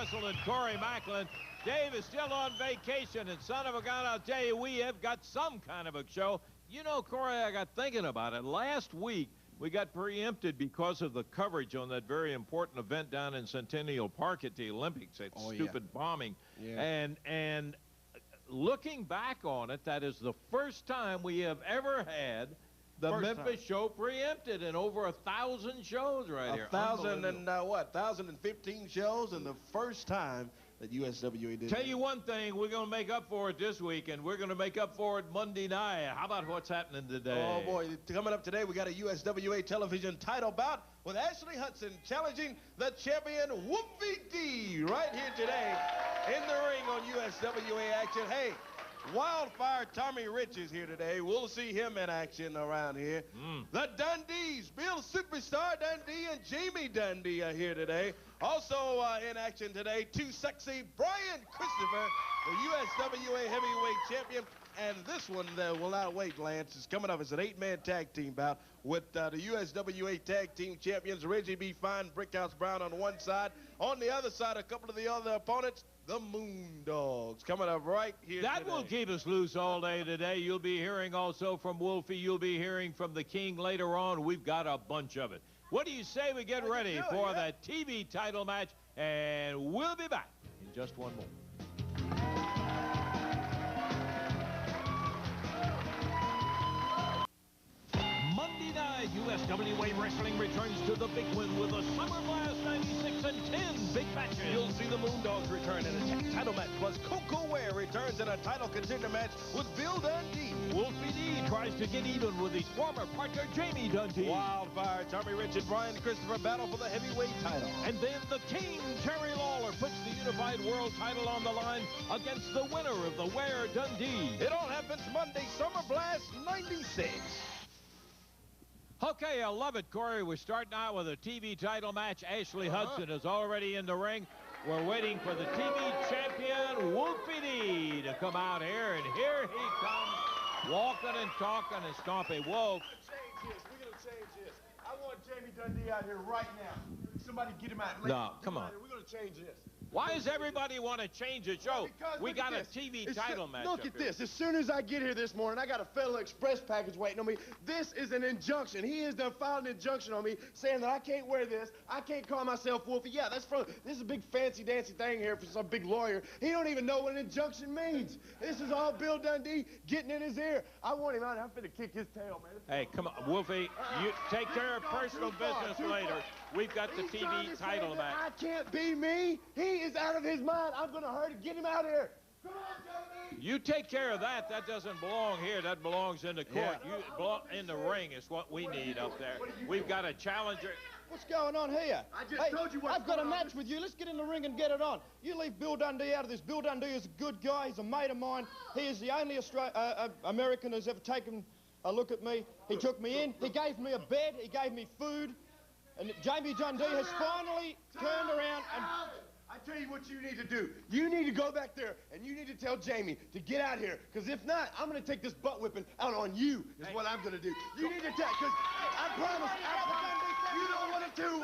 Russell and Corey Macklin. Dave is still on vacation, and son of a gun, I'll tell you, we have got some kind of a show. You know, Corey, I got thinking about it. Last week, we got preempted because of the coverage on that very important event down in Centennial Park at the Olympics, that stupid bombing. Yeah. And looking back on it, that is the first time we have ever had the Memphis show preempted in over 1,000 shows right here. 1,015 shows, and the first time that USWA did. Tell you one thing, we're going to make up for it this week, and we're going to make up for it Monday night. How about what's happening today? Oh, boy. Coming up today, we got a USWA television title bout with Ashley Hudson challenging the champion Wolfie D right here today in the ring on USWA action. Hey, Wildfire Tommy Rich is here today. We'll see him in action around here. The Dundees, Bill Superstar Dundee and Jamie Dundee are here today. Also in action today, Too Sexy Brian Christopher, the USWA heavyweight champion. And this one will not wait, Lance. It's coming up. It's an 8-man tag team bout with the USWA tag team champions, Reggie B. Fine, Brickhouse Brown on one side. On the other side, a couple of the other opponents, the Moondogs, coming up right here That today. will keep us loose all day today. You'll be hearing also from Wolfie. You'll be hearing from the King later on. We've got a bunch of it. What do you say we get ready for that TV title match? And we'll be back in just one moment. Monday night, USWA Wrestling returns to the big win with a Summer Blast 96 and 10 big matches. You'll see the Moondogs return in a title match, plus Coco Ware returns in a title contender match with Bill Dundee. Wolfie D tries to get even with his former partner, Jamie Dundee. Wildfire Tommy Rich and Brian Christopher battle for the heavyweight title. And then the King, Terry Lawler, puts the Unified World title on the line against the winner of the Ware Dundee. It all happens Monday, Summer Blast 96. Okay, I love it, Corey. We're starting out with a TV title match. Ashley Hudson is already in the ring. We're waiting for the TV champion, Wolfie D, to come out here, and here he comes, walking and talking and stomping. Wolf. We're going to change this. I want Jamie Dundee out here right now. Somebody get him out. No, come on. We're going to change this. Why does everybody want to change the show? We got a TV title match. Look at this. As soon as I get here this morning, I got a Federal Express package waiting on me. This is an injunction. He has done filed an injunction on me saying that I can't wear this. I can't call myself Wolfie. Yeah, this is a big fancy-dancy thing here for some big lawyer. He don't even know what an injunction means. This is all Bill Dundee getting in his ear. I want him out. I'm finna kick his tail, man. Hey, come on, Wolfie. You take care of personal business later. We've got the TV title match. I can't be me. He is out of his mind. I'm going to hurt him. Get him out of here. Come on, Jamie. You take care of that. That doesn't belong here. That belongs in the court. You belong in the ring is what we need up there. We've got a challenger. What's going on here? I just told you what's I've got a going on. match with you. Let's get in the ring and get it on. You leave Bill Dundee out of this. Bill Dundee is a good guy. He's a mate of mine. He is the only American who's ever taken a look at me. He took me in. He gave me a bed. He gave me food. And Jamie Dundee has finally turned around and... I tell you what you need to do. You need to go back there, and you need to tell Jamie to get out here, because if not, I'm going to take this butt whipping out on you, is what I'm going to do. You need to tell, because I promise, you don't want to do...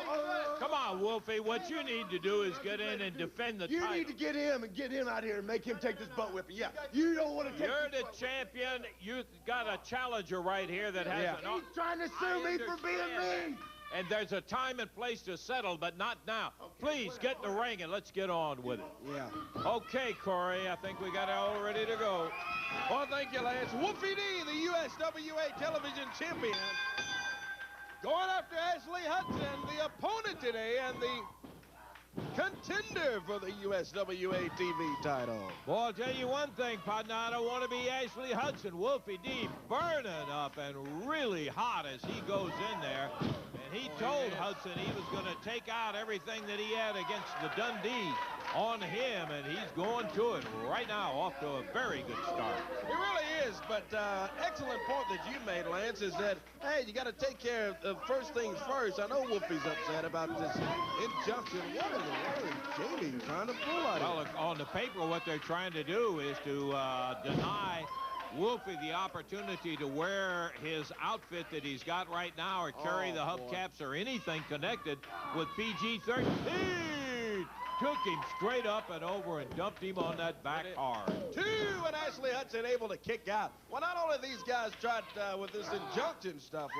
Come on, Wolfie. What you need to do is get in and defend the title. You need to get him and get him out here and make him take this butt whipping. Yeah, you don't want to take You're the champion. You got a challenger right here that has an... He's trying to sue me for being me. And there's a time and place to settle, but not now. Please get in the ring and let's get on with it. Yeah. Okay, Corey, I think we got it all ready to go. Well, thank you, Lance. Wolfie D, the USWA television champion, going after Ashley Hudson, the opponent today, and the contender for the USWA TV title. Well, I'll tell you one thing, partner. I don't want to be Ashley Hudson. Wolfie D burning up and really hot as he goes in there. And he told Hudson he was going to take out everything that he had against the Dundee on him, and he's going to it right now, off to a very good start. It really is, but excellent point that you made, Lance, is that, hey, you got to take care of first things first. I know Wolfie's upset about this injunction. What in the world is Jamie trying to pull out of Well, look, on the paper, what they're trying to do is to deny Wolfie the opportunity to wear his outfit that he's got right now or carry the hubcaps or anything connected with PG-13. took him straight up and over and dumped him on that back hard. 2, and Ashley Hudson able to kick out. Well, not only these guys tried with this injunction stuff,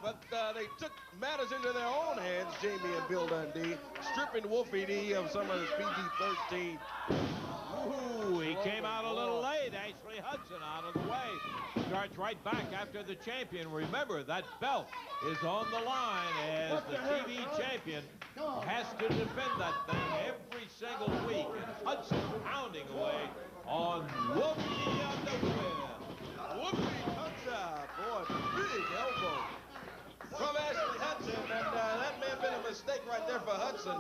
but they took matters into their own hands, Jamie and Bill Dundee, stripping Wolfie D of some of his PG-13. Ooh, he came out a little late. Ashley Hudson out of the way. Starts right back after the champion. Remember, that belt is on the line as the TV champion has to defend that thing every single week. And Hudson pounding away on Wolfie on the win. Wolfie comes out. Boy, big elbow from Ashley Hudson. And that may have been a mistake right there for Hudson.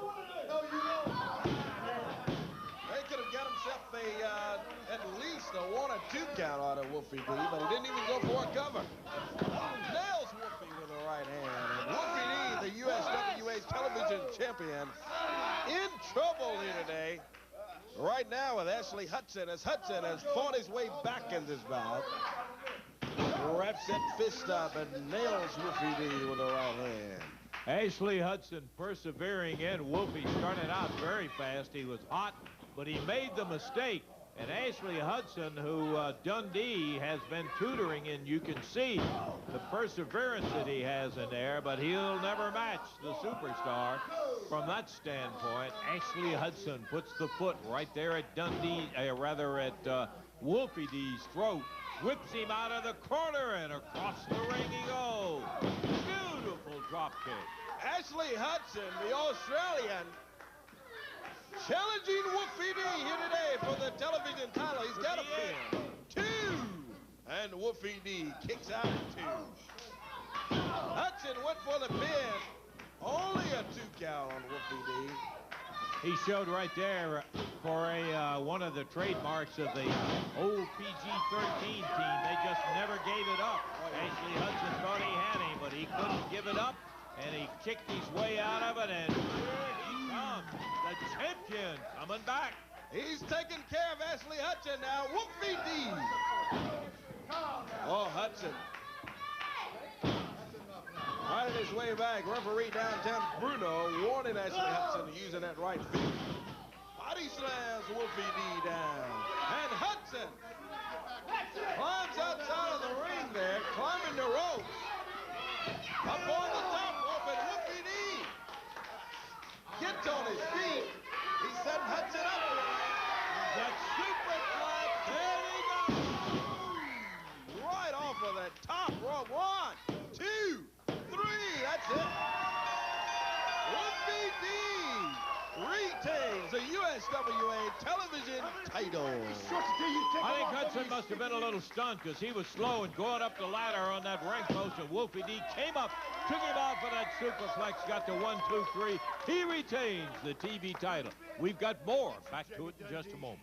They could have got himself at least a 1 or 2 count out of Wolfie D, but he didn't even go for a cover. Nails Wolfie with the right hand. And Wolfie D, the USWA television champion, in trouble here today. Right now with Ashley Hudson, as Hudson has fought his way back in this bout. Wraps that fist up and nails Wolfie D with the right hand. Ashley Hudson persevering in. Wolfie started out very fast. He was hot, but he made the mistake. And Ashley Hudson, who Dundee has been tutoring, and you can see the perseverance that he has in there, but he'll never match the superstar from that standpoint. Ashley Hudson puts the foot right there at Dundee, at Wolfie D's throat, whips him out of the corner, and across the ring he goes. Beautiful drop kick. Ashley Hudson, the Australian, challenging Wolfie D here today for the television title. He's got a pin. 2. And Wolfie D kicks out at 2. Hudson went for the pin. Only a 2 count on Wolfie D. He showed right there for one of the trademarks of the old PG-13 team. They just never gave it up. Ashley Hudson thought he had him, but he couldn't give it up. And he kicked his way out of it, and here he comes, the champion coming back. He's taking care of Ashley Hudson now. Wolfie D. Oh, Hudson. Right his way back. Referee downtown, Bruno, warning Ashley Hudson using that right feet. Body slams Wolfie D down. And Hudson climbs outside of the ring there, climbing the ropes. Up on the top rope, and Wolfie D gets on his feet. He's setting Hudson up. That superflex, there he goes. Right off of that top rope. 1, 2, 3. That's it. Wolfie D retains the USWA television title. I think Hudson must have been a little stunned because he was slow and going up the ladder on that ring post, and Wolfie D came up, took him out for that superflex, got to 1, 2, 3. He retains the TV title. We've got more. Back to it in just a moment.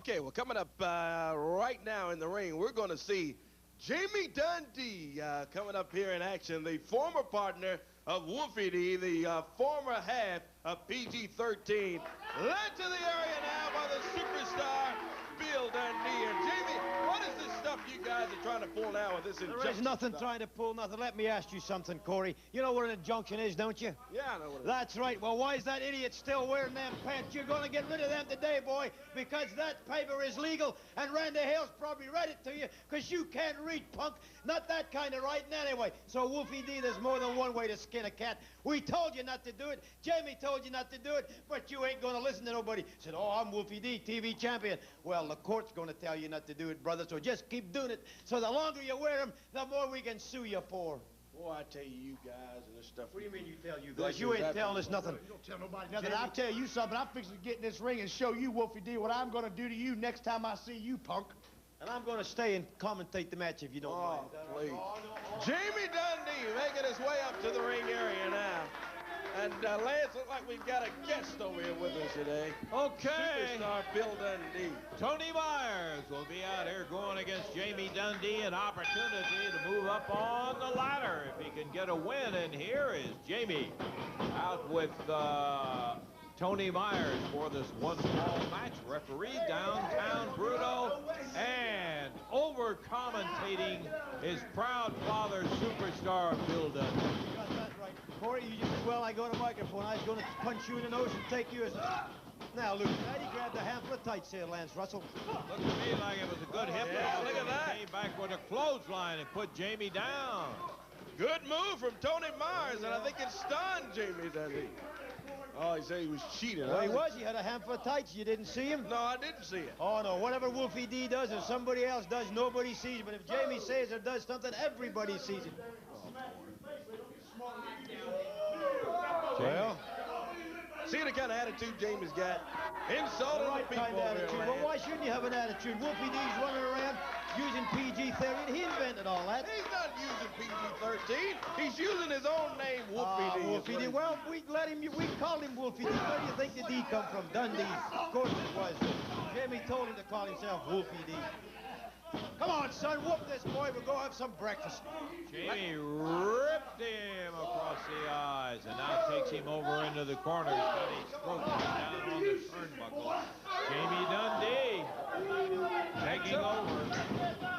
Okay, well, coming up right now in the ring, we're going to see Jamie Dundee coming up here in action, the former partner of Wolfie D, the former half of PG-13. Led to the area now by the superstar, Bill Dundee. And Jamie, what is this stuff you guys are trying to pull now with this injunction? There is nothing trying to pull nothing. Let me ask you something, Corey. You know what an injunction is, don't you? Yeah, I know what it is. That's right. Well, why is that idiot still wearing them pants? You're going to get rid of them today, boy, because that paper is legal, and Randy Hale's probably read it to you, because you can't read, punk. Not that kind of writing anyway. So, Wolfie D, there's more than one way to skin a cat. We told you not to do it. Jamie told you not to do it, but you ain't going to listen to nobody. Said, oh, I'm Wolfie D, TV champion. Well, the court's going to tell you not to do it, brother, so just keep doing it. So the longer you wear them, the more we can sue you for. Boy, I tell you guys and this stuff. What do you mean you tell you guys? You ain't telling us nothing. You don't tell nobody nothing. I'll tell you something. I'm fixing to get in this ring and show you, Wolfie D, what I'm going to do to you next time I see you, punk. And I'm going to stay and commentate the match if you don't mind. Please. Jamie Dundee making his way up to the ring area now. And Lance, looks like we've got a guest over here with us today. Okay. Superstar Bill Dundee. Tony Myers will be out here going against Jamie Dundee, an opportunity to move up on the ladder if he can get a win. And here is Jamie out with Tony Myers for this one-fall match. Referee downtown Bruto, and over-commentating his proud father, superstar Bill Dundee. You got that right. Corey, you just, well, I got a microphone. I was going to punch you in the nose and take you as... Now, Luke, he grabbed a handful of tights here, Lance Russell. Looked to me like it was a good hip toss. look at that. He came back with a clothesline and put Jamie down. Good move from Tony Myers, and I think it stunned Jamie Dundee. Oh, he said he was cheating. Well, he was. He had a handful of tights. You didn't see him? No, I didn't see it. Oh, no. Whatever Wolfie D does or somebody else does, nobody sees. But if Jamie says or does something, everybody sees it. Well, see the kind of attitude Jamie's got. Insulting The right the people kind of over attitude. there, Well, man. why shouldn't you have an attitude? Wolfie D's running around using PG-13. He invented all that. He's not using PG-13. He's using his own name, Wolfie D. Wolfie D. Well, we called him Wolfie D. Where do you think the D come from? Dundee. Of course it was. Jamie told him to call himself Wolfie D. Come on, son, whoop this boy. We'll go have some breakfast. Jamie ripped him across the eyes and now takes him over into the corner. He's got his throat down on the turnbuckle. Jamie Dundee taking over.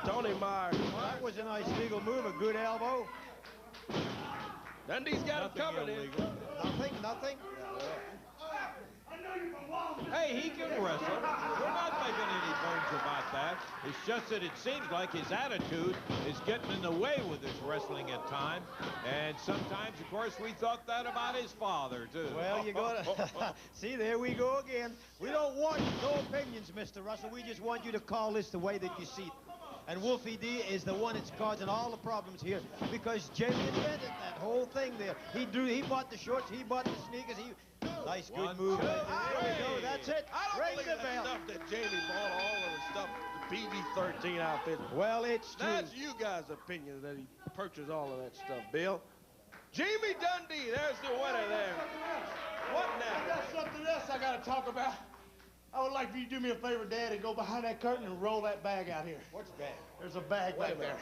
Tony Myers. Well, that was a nice legal move, a good elbow. Dundee's got him covered in. Nothing. Hey, he can wrestle. We're not making any bones about that. It's just that it seems like his attitude is getting in the way with his wrestling at times. And sometimes, of course, we thought that about his father, too. Well, you gotta... See, there we go again. We don't want no opinions, Mr. Russell. We just want you to call this the way that you see it. And Wolfie D is the one that's causing all the problems here because Jamie invented that whole thing there. He bought the shorts, he bought the sneakers, Nice, good move. There we go, that's it. I don't Ring believe the that bell. stuff that Jamie bought, all of the stuff, the PG-13 outfit. Well, it's true. That's you guys' opinion that he purchased all of that stuff, Bill. Jamie Dundee, there's the winner there. What I now? got something else I got to talk about. I would like for you to do me a favor, Dad, and go behind that curtain and roll that bag out here. What's bad? There's a bag back there.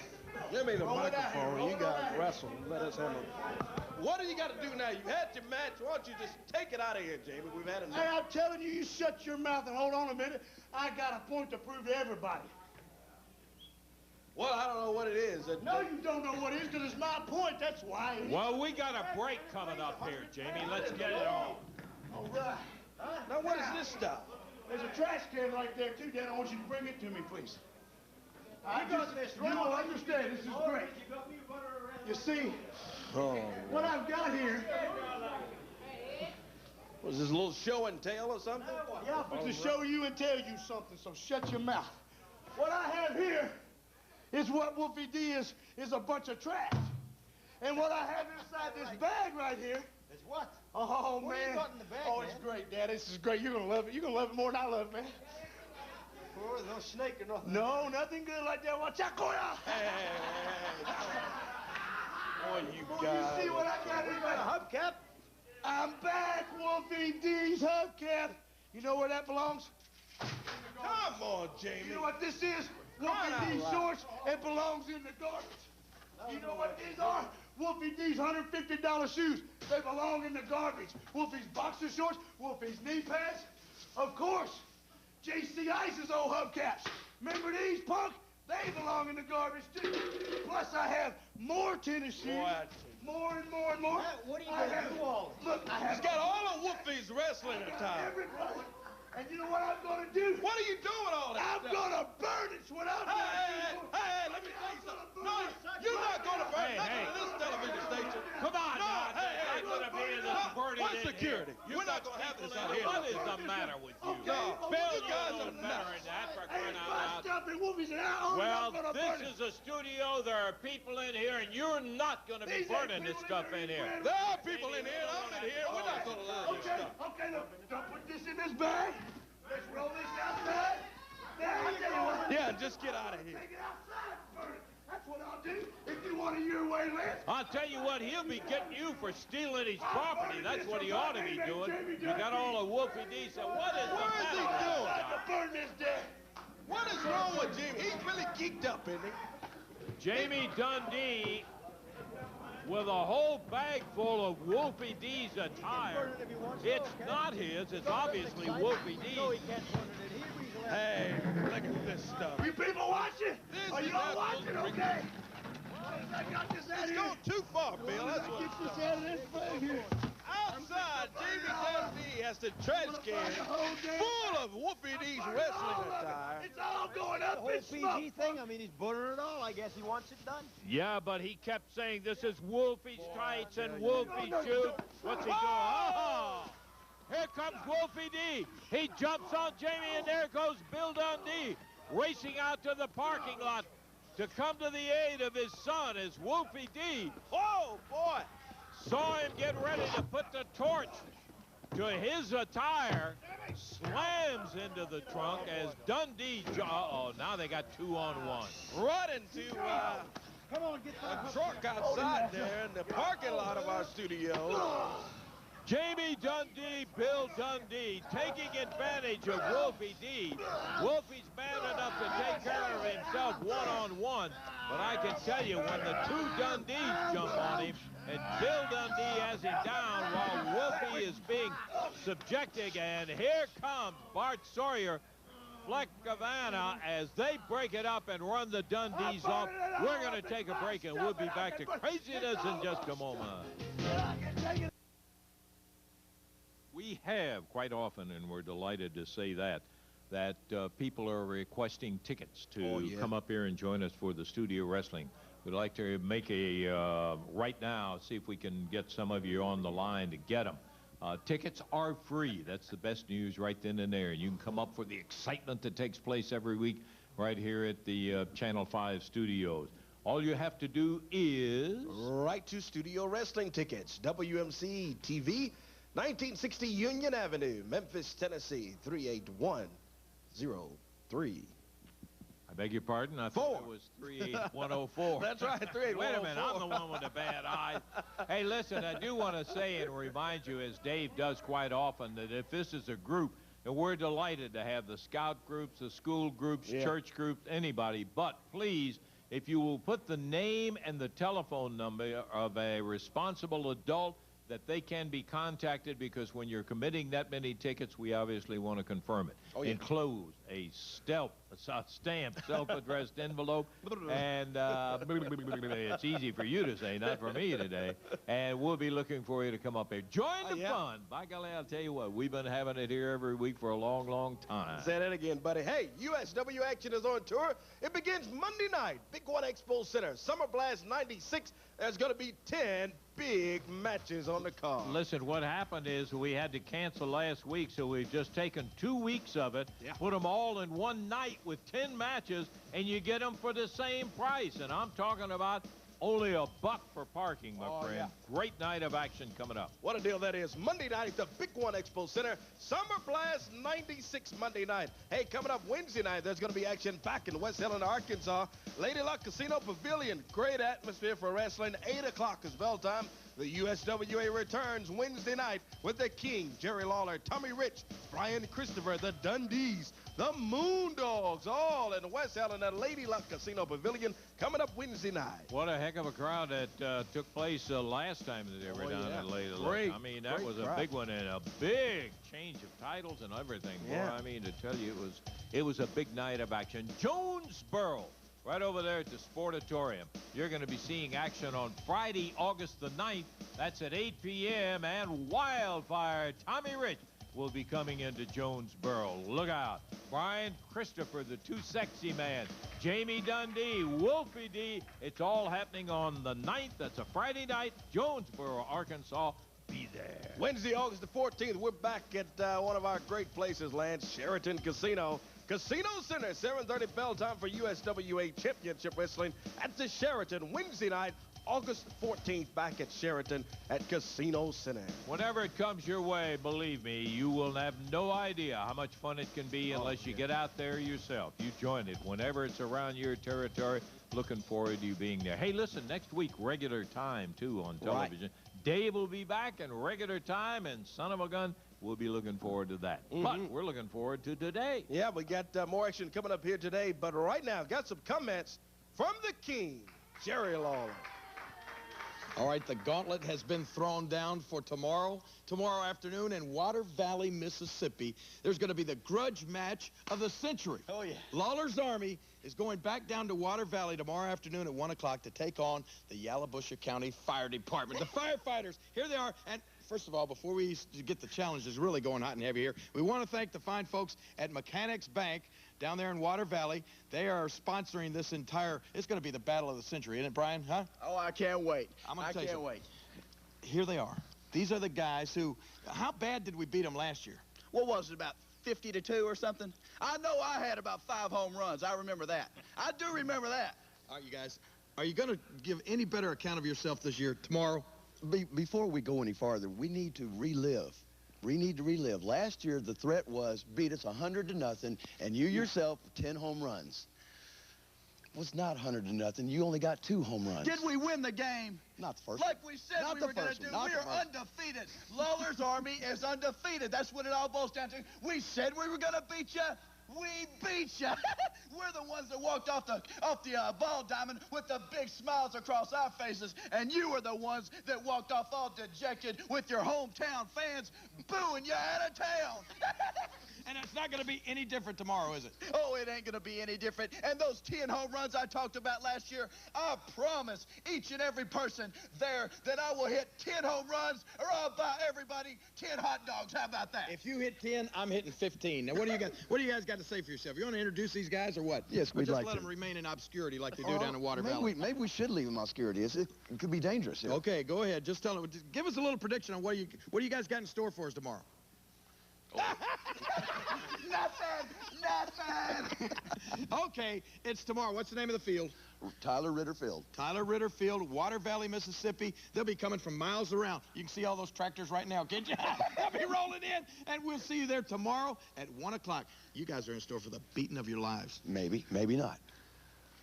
Give me the Roll it out here, microphone. roll You it guys out here. wrestle. Let us handle it. What do you got to do now? You had your match. Why don't you just take it out of here, Jamie? We've had enough. Hey, I'm telling you, you shut your mouth and hold on a minute. I got a point to prove to everybody. Well, I don't know what it is. No, you don't know what it is, because it's my point. That's why. Well, we got a break coming up here, Jamie. Let's get it on. All right. Now, what is this stuff? There's a trash can right there, too, Dad. I want you to bring it to me, please. I got this You don't understand. This is great. You see, Oh, what I've got here, was this a little show and tell or something? yeah, but to show you and tell you something, so shut your mouth. What I have here is what Wolfie D is a bunch of trash. And what I have inside this bag right here, It's what? oh, What do you man. got in the bag, Oh, man? it's great, Dad. This is great. You're going to love it. You're going to love it more than I love it, man. Oh, there's no snake or nothing. No, nothing good like that. Watch out, Koya. Boy, you Boy, guys. you see what I got here? A hubcap? I'm back, Wolfie D's hubcap. You know where that belongs? Come on, Jamie. You know what this is? Crying out Wolfie D's loud. shorts. It belongs in the garbage. You know what these are? Wolfie D's $150 shoes. They belong in the garbage. Wolfie's boxer shorts, Wolfie's knee pads. Of course, J.C. Ice's old hubcaps. Remember these, punk? They belong in the garbage, too. Plus, I have more tennis shoes. Boy, More and more and more. What are you I gonna have- do all this? Look, I have He's got all of Wolfie's wrestling attire. everybody. And you know what I'm going to do? What are you doing with all that I'm stuff? going to burn it. It's what I'm going to do. Hey, let me tell you something. No, you're not going to burn nothing in this television station. Come on, No, now. hey, They're not going to be in this no, burning what in security? here. We're not going to have this out here. What is the matter with you? No, Bill, you guys you are know better nuts. than that for Hey, crying out my loud. stuff and Wolfie's and I'm Well, not going to burn this it. is a studio. There are people in here, and you're not going to be These ain't burning this people stuff in in here. here. There are people in here, I'm in here. We're not going to allow this Okay, stuff. okay, look. Don't put this in this bag. Let's roll this outside. There you go. Yeah, just get out of here. Take it outside and burn it. That's what I'll do. If you want it your way, Lance. I'll tell you what, he'll be getting you for stealing his property. That's what he ought to be doing. You got all of Wolfie D. So what is the Where is he matter? doing? I'm to burn this day. What is wrong with Jimmy? He's really geeked up, isn't he? Jamie Dundee with a whole bag full of Wolfie D's attire. It's not his. It's obviously Wolfie D's. No, he can't burn it in here. Hey, look at this stuff. You people watching? Are you all watching, okay? I got this out It's here. going too far, Bill. That's what. Get this out of this bag here. Outside, Jamie Dundee has the trash can full of Wolfie D's wrestling attire. It's all going The up whole in smoke. PG thing, I mean, he's burning it all. I guess he wants it done. Yeah, but he kept saying this is Wolfie's tights and Wolfie's shoes. What's he doing? Oh! Here comes Wolfie D. He jumps on Jamie, and there goes Bill Dundee racing out to the parking lot to come to the aid of his son as Wolfie D. Oh, boy. Saw him get ready to put the torch to his attire, slams into the trunk as Dundee. Uh-oh, now they got 2-on-1. Running to Come on, get a truck outside there in the parking lot of our studio. Jamie Dundee, Bill Dundee, taking advantage of Wolfie D. Wolfie's man enough to take care of himself one-on-one, but I can tell you when the two Dundees jump on him and Bill Dundee has him down while Wolfie is being subjected, and here comes Bart Sawyer, Fleck Havana, as they break it up and run the Dundees off. We're going to take a break, and we'll be back to craziness in just a moment. We have quite often, and we're delighted to say that people are requesting tickets to come up here and join us for the studio wrestling. We'd like to make a, right now, see if we can get some of you on the line to get them. Tickets are free. That's the best news right then and there. You can come up for the excitement that takes place every week right here at the Channel 5 studios. All you have to do is... Right to Studio Wrestling Tickets, WMC TV, 1960 Union Avenue, Memphis, Tennessee, 38103. I beg your pardon? I thought it was 38104. That's right, 38104. Wait a minute, I'm the one with the bad eyes. Hey, listen, I do want to say and remind you, as Dave does quite often, that if this is a group, and we're delighted to have the scout groups, the school groups, church groups, anybody, but please, if you will put the name and the telephone number of a responsible adult that they can be contacted, because when you're committing that many tickets, we obviously want to confirm it. Enclose a stamped, self-addressed envelope, and it's easy for you to say, not for me today, and we'll be looking for you to come up here. Join the fun. By golly, I'll tell you what, we've been having it here every week for a long, long time. Say that again, buddy. Hey, USW action is on tour. It begins Monday night, Big One Expo Center, Summer Blast 96. There's going to be 10 big matches on the card. Listen, what happened is we had to cancel last week, so we've just taken 2 weeks of it, put them all in one night with 10 matches, and you get them for the same price. And I'm talking about only $1 for parking, my friend. Great night of action coming up. What a deal that is. Monday night at the Big One Expo Center, Summer Blast 96 Monday night. Hey, coming up Wednesday night, there's going to be action back in West Helena, Arkansas. Lady Luck Casino Pavilion. Great atmosphere for wrestling. 8 o'clock is bell time. The USWA returns Wednesday night with the King, Jerry Lawler, Tommy Rich, Brian Christopher, the Dundees, the Moondogs, all in West Helena, Lady Luck Casino Pavilion, coming up Wednesday night. What a heck of a crowd that took place last time that they were down at Lady Luck. I mean, that was a big one, and a big change of titles and everything. Boy, I mean, to tell you, it was a big night of action. Jonesboro, right over there at the Sportatorium. You're going to be seeing action on Friday, August the 9th. That's at 8 p.m. And Wildfire, Tommy Rich, will be coming into Jonesboro. Look out. Brian Christopher, the Too Sexy Man, Jamie Dundee, Wolfie D. It's all happening on the 9th. That's a Friday night, Jonesboro, Arkansas. Be there. Wednesday, August the 14th, we're back at one of our great places, Lance, Sheraton Casino. Casino Center, 7:30 bell time for USWA Championship Wrestling at the Sheraton. Wednesday night, August 14th, back at Sheraton at Casino Center. Whenever it comes your way, believe me, you will have no idea how much fun it can be unless you get out there yourself. You join it whenever it's around your territory. Looking forward to you being there. Hey, listen, next week, regular time, too, on television. Dave will be back in regular time, and son of a gun, we'll be looking forward to that. But we're looking forward to today. Yeah, we got more action coming up here today. But right now, got some comments from the King, Jerry Lawler. All right, the gauntlet has been thrown down for tomorrow afternoon in Water Valley, Mississippi. There's going to be the grudge match of the century. Oh, yeah. Lawler's Army is going back down to Water Valley tomorrow afternoon at 1 o'clock to take on the Yalobusha County Fire Department. The firefighters, here they are. And first of all, before we get the challenges really going hot and heavy here, we want to thank the fine folks at Mechanics Bank down there in Water Valley. They are sponsoring this entire, it's going to be the battle of the century, isn't it, Brian? Huh? Oh, I can't wait. I can't wait. Here they are. These are the guys who, how bad did we beat them last year? What was it, about 50-2 or something? I know I had about 5 home runs. I remember that. I do remember that. All right, you guys, are you going to give any better account of yourself this year, tomorrow? Before we go any farther, we need to relive. We need to relive. Last year, the threat was beat us 100-0, and you yourself 10 home runs. Well, it's not 100-0. You only got 2 home runs. Did we win the game? Not the first. Like we said Not we the were going to first do. one. Not We the are first undefeated. Lawler's Army is undefeated. That's what it all boils down to. We said we were going to beat you. We beat you. We're the ones that walked off the ball diamond with the big smiles across our faces, and you were the ones that walked off all dejected with your hometown fans booing you out of town. And it's not going to be any different tomorrow, is it? Oh, it ain't going to be any different. And those 10 home runs I talked about last year, I promise each and every person there that I will hit 10 home runs, or I'll buy everybody 10 hot dogs. How about that? If you hit 10, I'm hitting 15. Now, what do you guys got to say for yourself? You want to introduce these guys or what? Yes, we'd just like let to. them remain in obscurity like they do down in Water maybe Valley. maybe we should leave them obscurity. It could be dangerous here. Okay, go ahead. Just tell them. Give us a little prediction on what do you guys got in store for us tomorrow? Nothing. Okay, it's tomorrow. What's the name of the field? Tyler Ritter Field. Tyler Ritter Field, Water Valley, Mississippi. They'll be coming from miles around. You can see all those tractors right now, can't you? They'll be rolling in, and we'll see you there tomorrow at 1 o'clock. You guys are in store for the beating of your lives. Maybe, maybe not.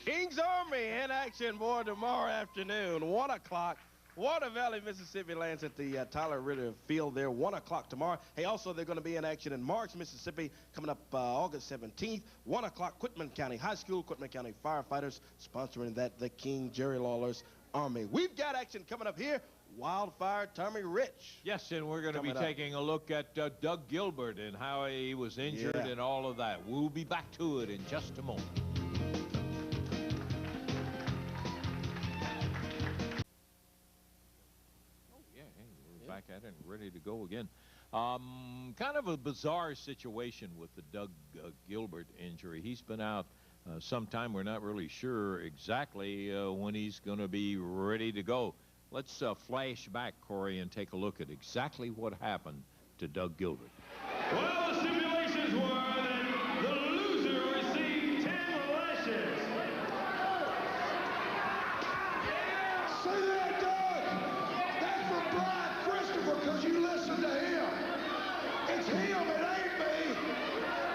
King's Army in action, boy, tomorrow afternoon, 1 o'clock. Water Valley, Mississippi lands at the Tyler Ritter Field there, 1 o'clock tomorrow. Hey, also, they're going to be in action in Marks, Mississippi, coming up August 17th, 1 o'clock, Quitman County High School, Quitman County Firefighters, sponsoring that, the King Jerry Lawler's Army. We've got action coming up here, Wildfire Tommy Rich. Yes, and we're going to be taking a look at Doug Gilbert and how he was injured and all of that. We'll be back to it in just a moment. Back at it and ready to go again. Kind of a bizarre situation with the Doug Gilbert injury. He's been out some time. We're not really sure exactly when he's going to be ready to go. Let's flash back, Corey, and take a look at exactly what happened to Doug Gilbert. Well, the stipulations were that the loser received 10 lashes. Say that, Doug! That's for Brian Christopher, because you listen to him. It's him, it ain't me.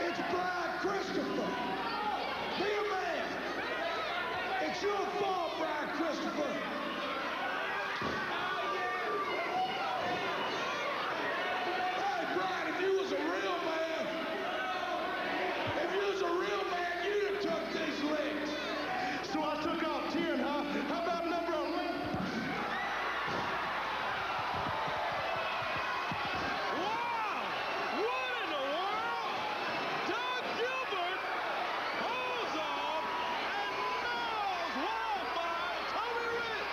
It's Brian Christopher. Be a man. It's your fault, Brian Christopher. Hey, Brian, if you was a real man, you'd have took these legs. So I took off 10, huh? How about number 11? What in the world? Doug Gilbert holds off and nails Wildfire Tommy Rich.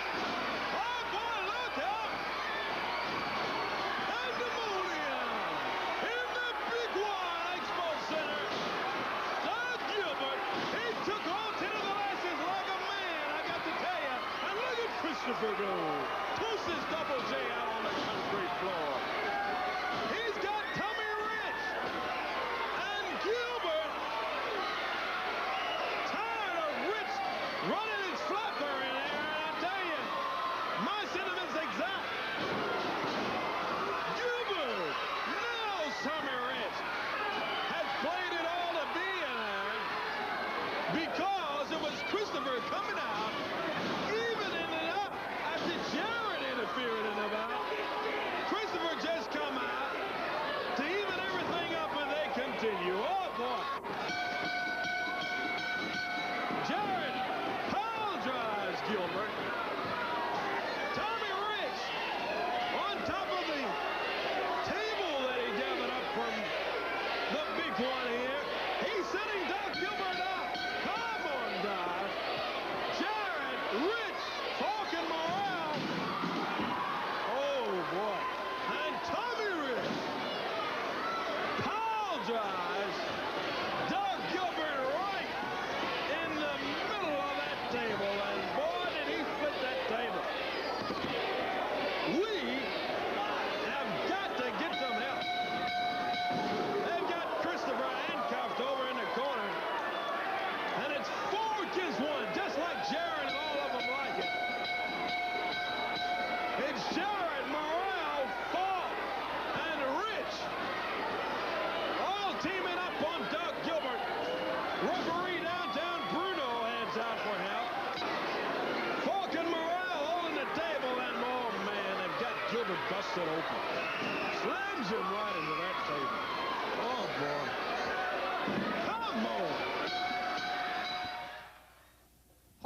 Oh, boy, look out. Pandemonium in the Big Y Expo Center. Doug Gilbert, he took all 10 of the lashes like a man, I got to tell you. And look at Christopher go. Tooses Double J out on the concrete floor. He's got Tommy Rich and Gilbert. Tired of Rich running his flapper in there, and I tell you, my sentiments exact. Gilbert nails Tommy Rich. Has played it all to be in there because it was Christopher coming out, evening it up after apologize. Doug Gilbert right in the middle of that table, and boy, did he split that table. We have got to get some help. They've got Christopher handcuffed over in the corner, and it's 4 against 1, just like Jared and all of them like it. It's Jared, Morrell, Falk, and Rich all teaming up on Doug Gilbert. Referee downtown, Bruno, heads out for help. Falk and Morrell holding the table, and oh man, they've got Gilbert busted open. Slams him right into that table. Oh boy. Come on.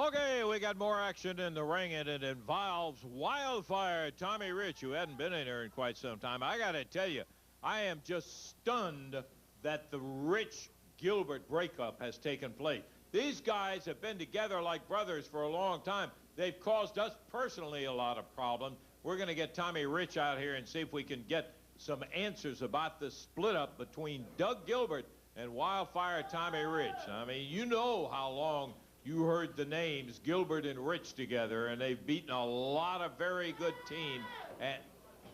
Okay, we got more action in the ring, and it involves Wildfire Tommy Rich, who hadn't been in here in quite some time. I got to tell you, I am just stunned that the Rich-Gilbert breakup has taken place. These guys have been together like brothers for a long time. They've caused us personally a lot of problems. We're going to get Tommy Rich out here and see if we can get some answers about the split-up between Doug Gilbert and Wildfire Tommy Rich. I mean, you know how long you heard the names Gilbert and Rich together, and they've beaten a lot of very good teams. And,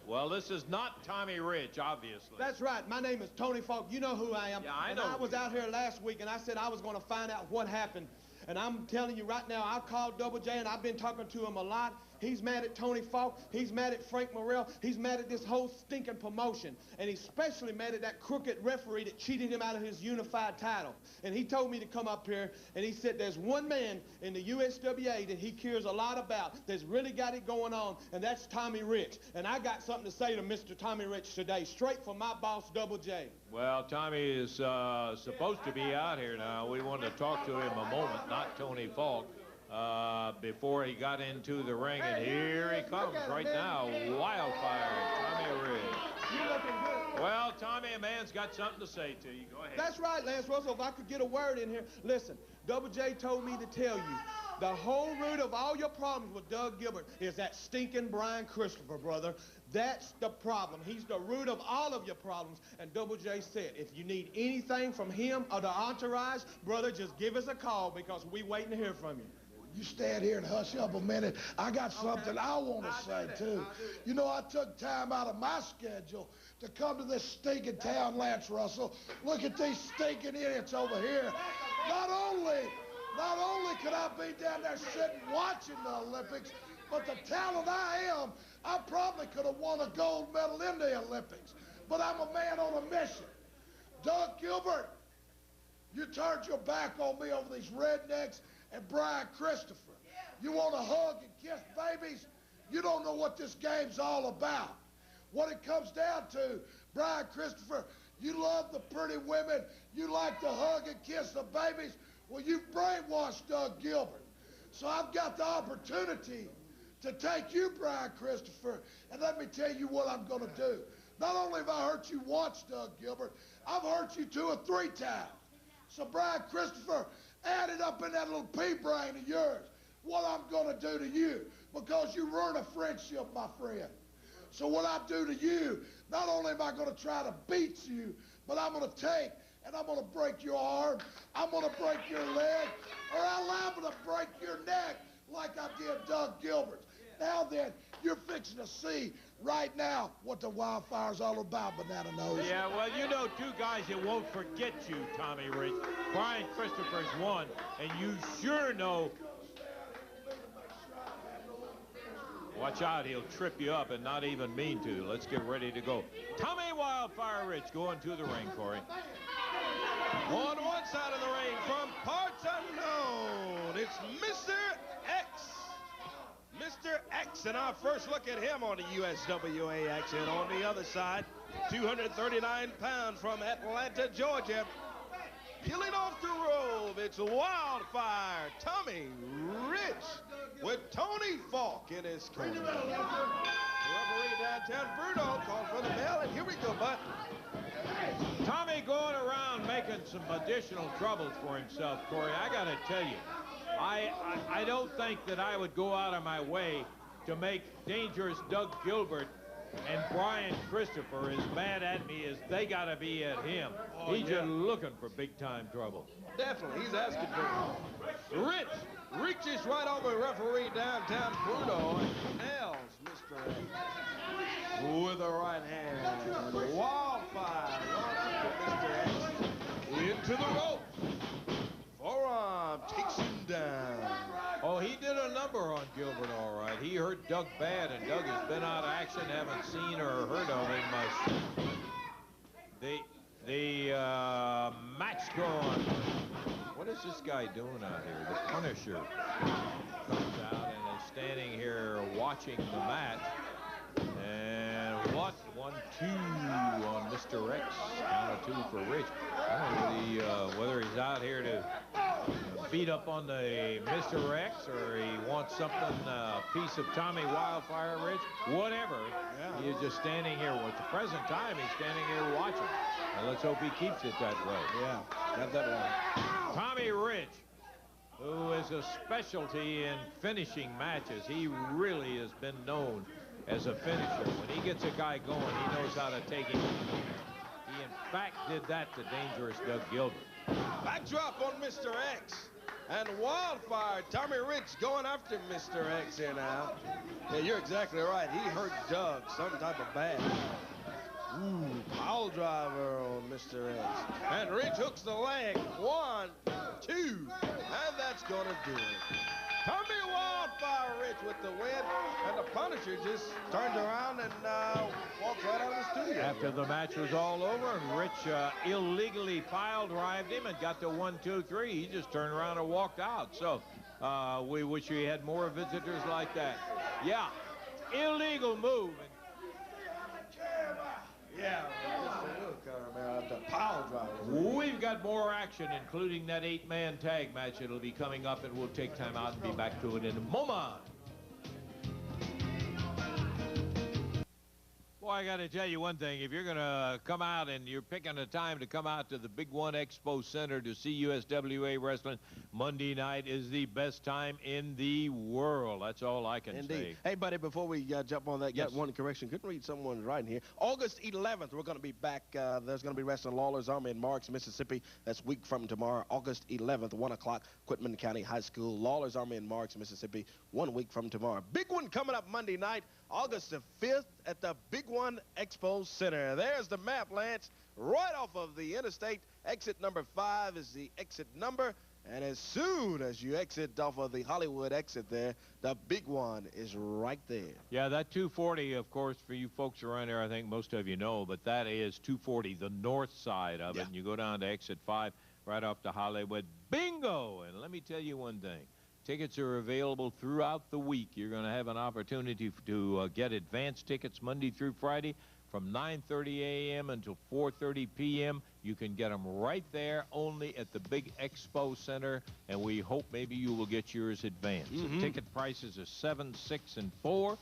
well, this is not Tommy Rich, obviously. That's right. My name is Tony Falk. You know who I am. Yeah, I and know. I was out here last week, and I said I was going to find out what happened. And I'm telling you right now, I called Double J, and I've been talking to him a lot. He's mad at Tony Falk. He's mad at Frank Morrell. He's mad at this whole stinking promotion. And he's especially mad at that crooked referee that cheated him out of his unified title. And he told me to come up here, and he said there's one man in the USWA that he cares a lot about that's really got it going on, and that's Tommy Rich. And I got something to say to Mr. Tommy Rich today, straight from my boss, Double J. Well, Tommy is supposed to be out here now. We wanted to talk to him a moment, not Tony Falk, before he got into the ring. And here he comes right now, Wildfire, Tommy Rich. You looking good. Well, Tommy, a man's got something to say to you. Go ahead. That's right, Lance Russell. If I could get a word in here. Listen, Double J told me to tell you, the whole root of all your problems with Doug Gilbert is that stinking Brian Christopher, brother. That's the problem. He's the root of all of your problems. And Double J said, if you need anything from him or the entourage, brother, just give us a call because we waiting to hear from you. You stand here and hush up a minute. I got something I want to say, too. You know, I took time out of my schedule to come to this stinking town, Lance Russell. Look at these stinking idiots over here. Not only could I be down there sitting watching the Olympics, but the talent I am, I probably could have won a gold medal in the Olympics. But I'm a man on a mission. Doug Gilbert, you turned your back on me over these rednecks and Brian Christopher. You want to hug and kiss babies? You don't know what this game's all about. What it comes down to, Brian Christopher, you love the pretty women. You like to hug and kiss the babies. Well, you brainwashed Doug Gilbert. So I've got the opportunity to take you, Brian Christopher, and let me tell you what I'm going to do. Not only have I hurt you once, Doug Gilbert, I've hurt you 2 or 3 times. So, Brian Christopher, add it up in that little pea brain of yours, what I'm going to do to you, because you ruined a friendship, my friend. So what I do to you, not only am I going to try to beat you, but I'm going to take and I'm going to break your arm, I'm going to break your leg, or I'm liable to break your neck like I did Doug Gilbert. Now then, you're fixing to see right now what the Wildfire's all about, Banana Nose. Yeah, well, you know 2 guys that won't forget you, Tommy Rich. Brian Christopher's one, and you sure know. Watch out, he'll trip you up and not even mean to. Let's get ready to go. Tommy Wildfire Rich going to the ring, Corey. On one side of the ring, from parts unknown, it's Mr. X. Mr. X, and our first look at him on the USWA action. On the other side, 239 pounds from Atlanta, Georgia. Peeling off the robe, it's Wildfire Tommy Rich with Tony Falk in his corner. The referee downtown, Bruno, called for the bell, and here we go, bud. Tommy going around making some additional trouble for himself, Corey. I got to tell you, I don't think that I would go out of my way to make dangerous Doug Gilbert And Brian Christopher is mad at me as they got to be at him. Oh, He's yeah. just looking for big-time trouble. Definitely, he's asking for it. Rich reaches right on the referee downtown Bruno and nails Mr. X with a right hand. Wildfire going after Mr. X into the rope. Forearm takes him down. Oh, he did a number on Gilbert, all right. He hurt Doug bad, and Doug has been out of action, haven't seen or heard of him much. The match going. What is this guy doing out here? The Punisher comes out and is standing here watching the match. And what? 1-2 on Mr. X. Count of 2 for Rich. I don't know whether he's out here to beat up on the Mr. X or he wants something, a piece of Tommy Wildfire, Rich. Whatever. Yeah. He is just standing here. Well, at the present time, he's standing here watching. And let's hope he keeps it that way. Yeah, got that one. Tommy Rich, who is a specialty in finishing matches. He really has been known as a finisher. When he gets a guy going, he knows how to take him. He, in fact, did that to dangerous Doug Gilbert. Backdrop on Mr. X. And Wildfire, Tommy Rich going after Mr. X here now. Yeah, you're exactly right. He hurt Doug some type of bad. Ooh, pile driver on Mr. X. And Rich hooks the leg. 1, 2. And that's going to do it. Tommy Wildfire Rich with the win. And the Punisher just turned around and walked right out of the studio. After the match was all over and Rich illegally pile-drived him and got to 1, 2, 3, he just turned around and walked out. So we wish we had more visitors like that. Yeah, illegal move. Yeah, we've got more action, including that 8-man tag match. It'll be coming up, and we'll take time out and be back to it in a moment. Boy, I got to tell you one thing. If you're going to come out and you're picking a time to come out to the Big One Expo Center to see USWA wrestling, Monday night is the best time in the world. That's all I can say. Hey, buddy, before we jump on that, got one correction. Couldn't read someone right here. August 11th, we're going to be back. There's going to be wrestling Lawler's Army in Marks, Mississippi. That's week from tomorrow, August 11th, 1 o'clock, Quitman County High School. Lawler's Army in Marks, Mississippi, 1 week from tomorrow. Big one coming up Monday night, August the 5th at the Big One Expo Center. There's the map, Lance. Right off of the interstate, exit number 5 is the exit number. And as soon as you exit off of the Hollywood exit there, the Big One is right there. Yeah, that 240, of course, for you folks around there, I think most of you know, but that is 240, the north side of it. And you go down to exit 5, right off to Hollywood. Bingo! And let me tell you one thing. Tickets are available throughout the week. You're going to have an opportunity to get advance tickets Monday through Friday from 9:30 a.m. until 4:30 p.m. You can get them right there only at the Big Expo Center, and we hope maybe you will get yours advanced. The ticket prices are $7, $6, and $4.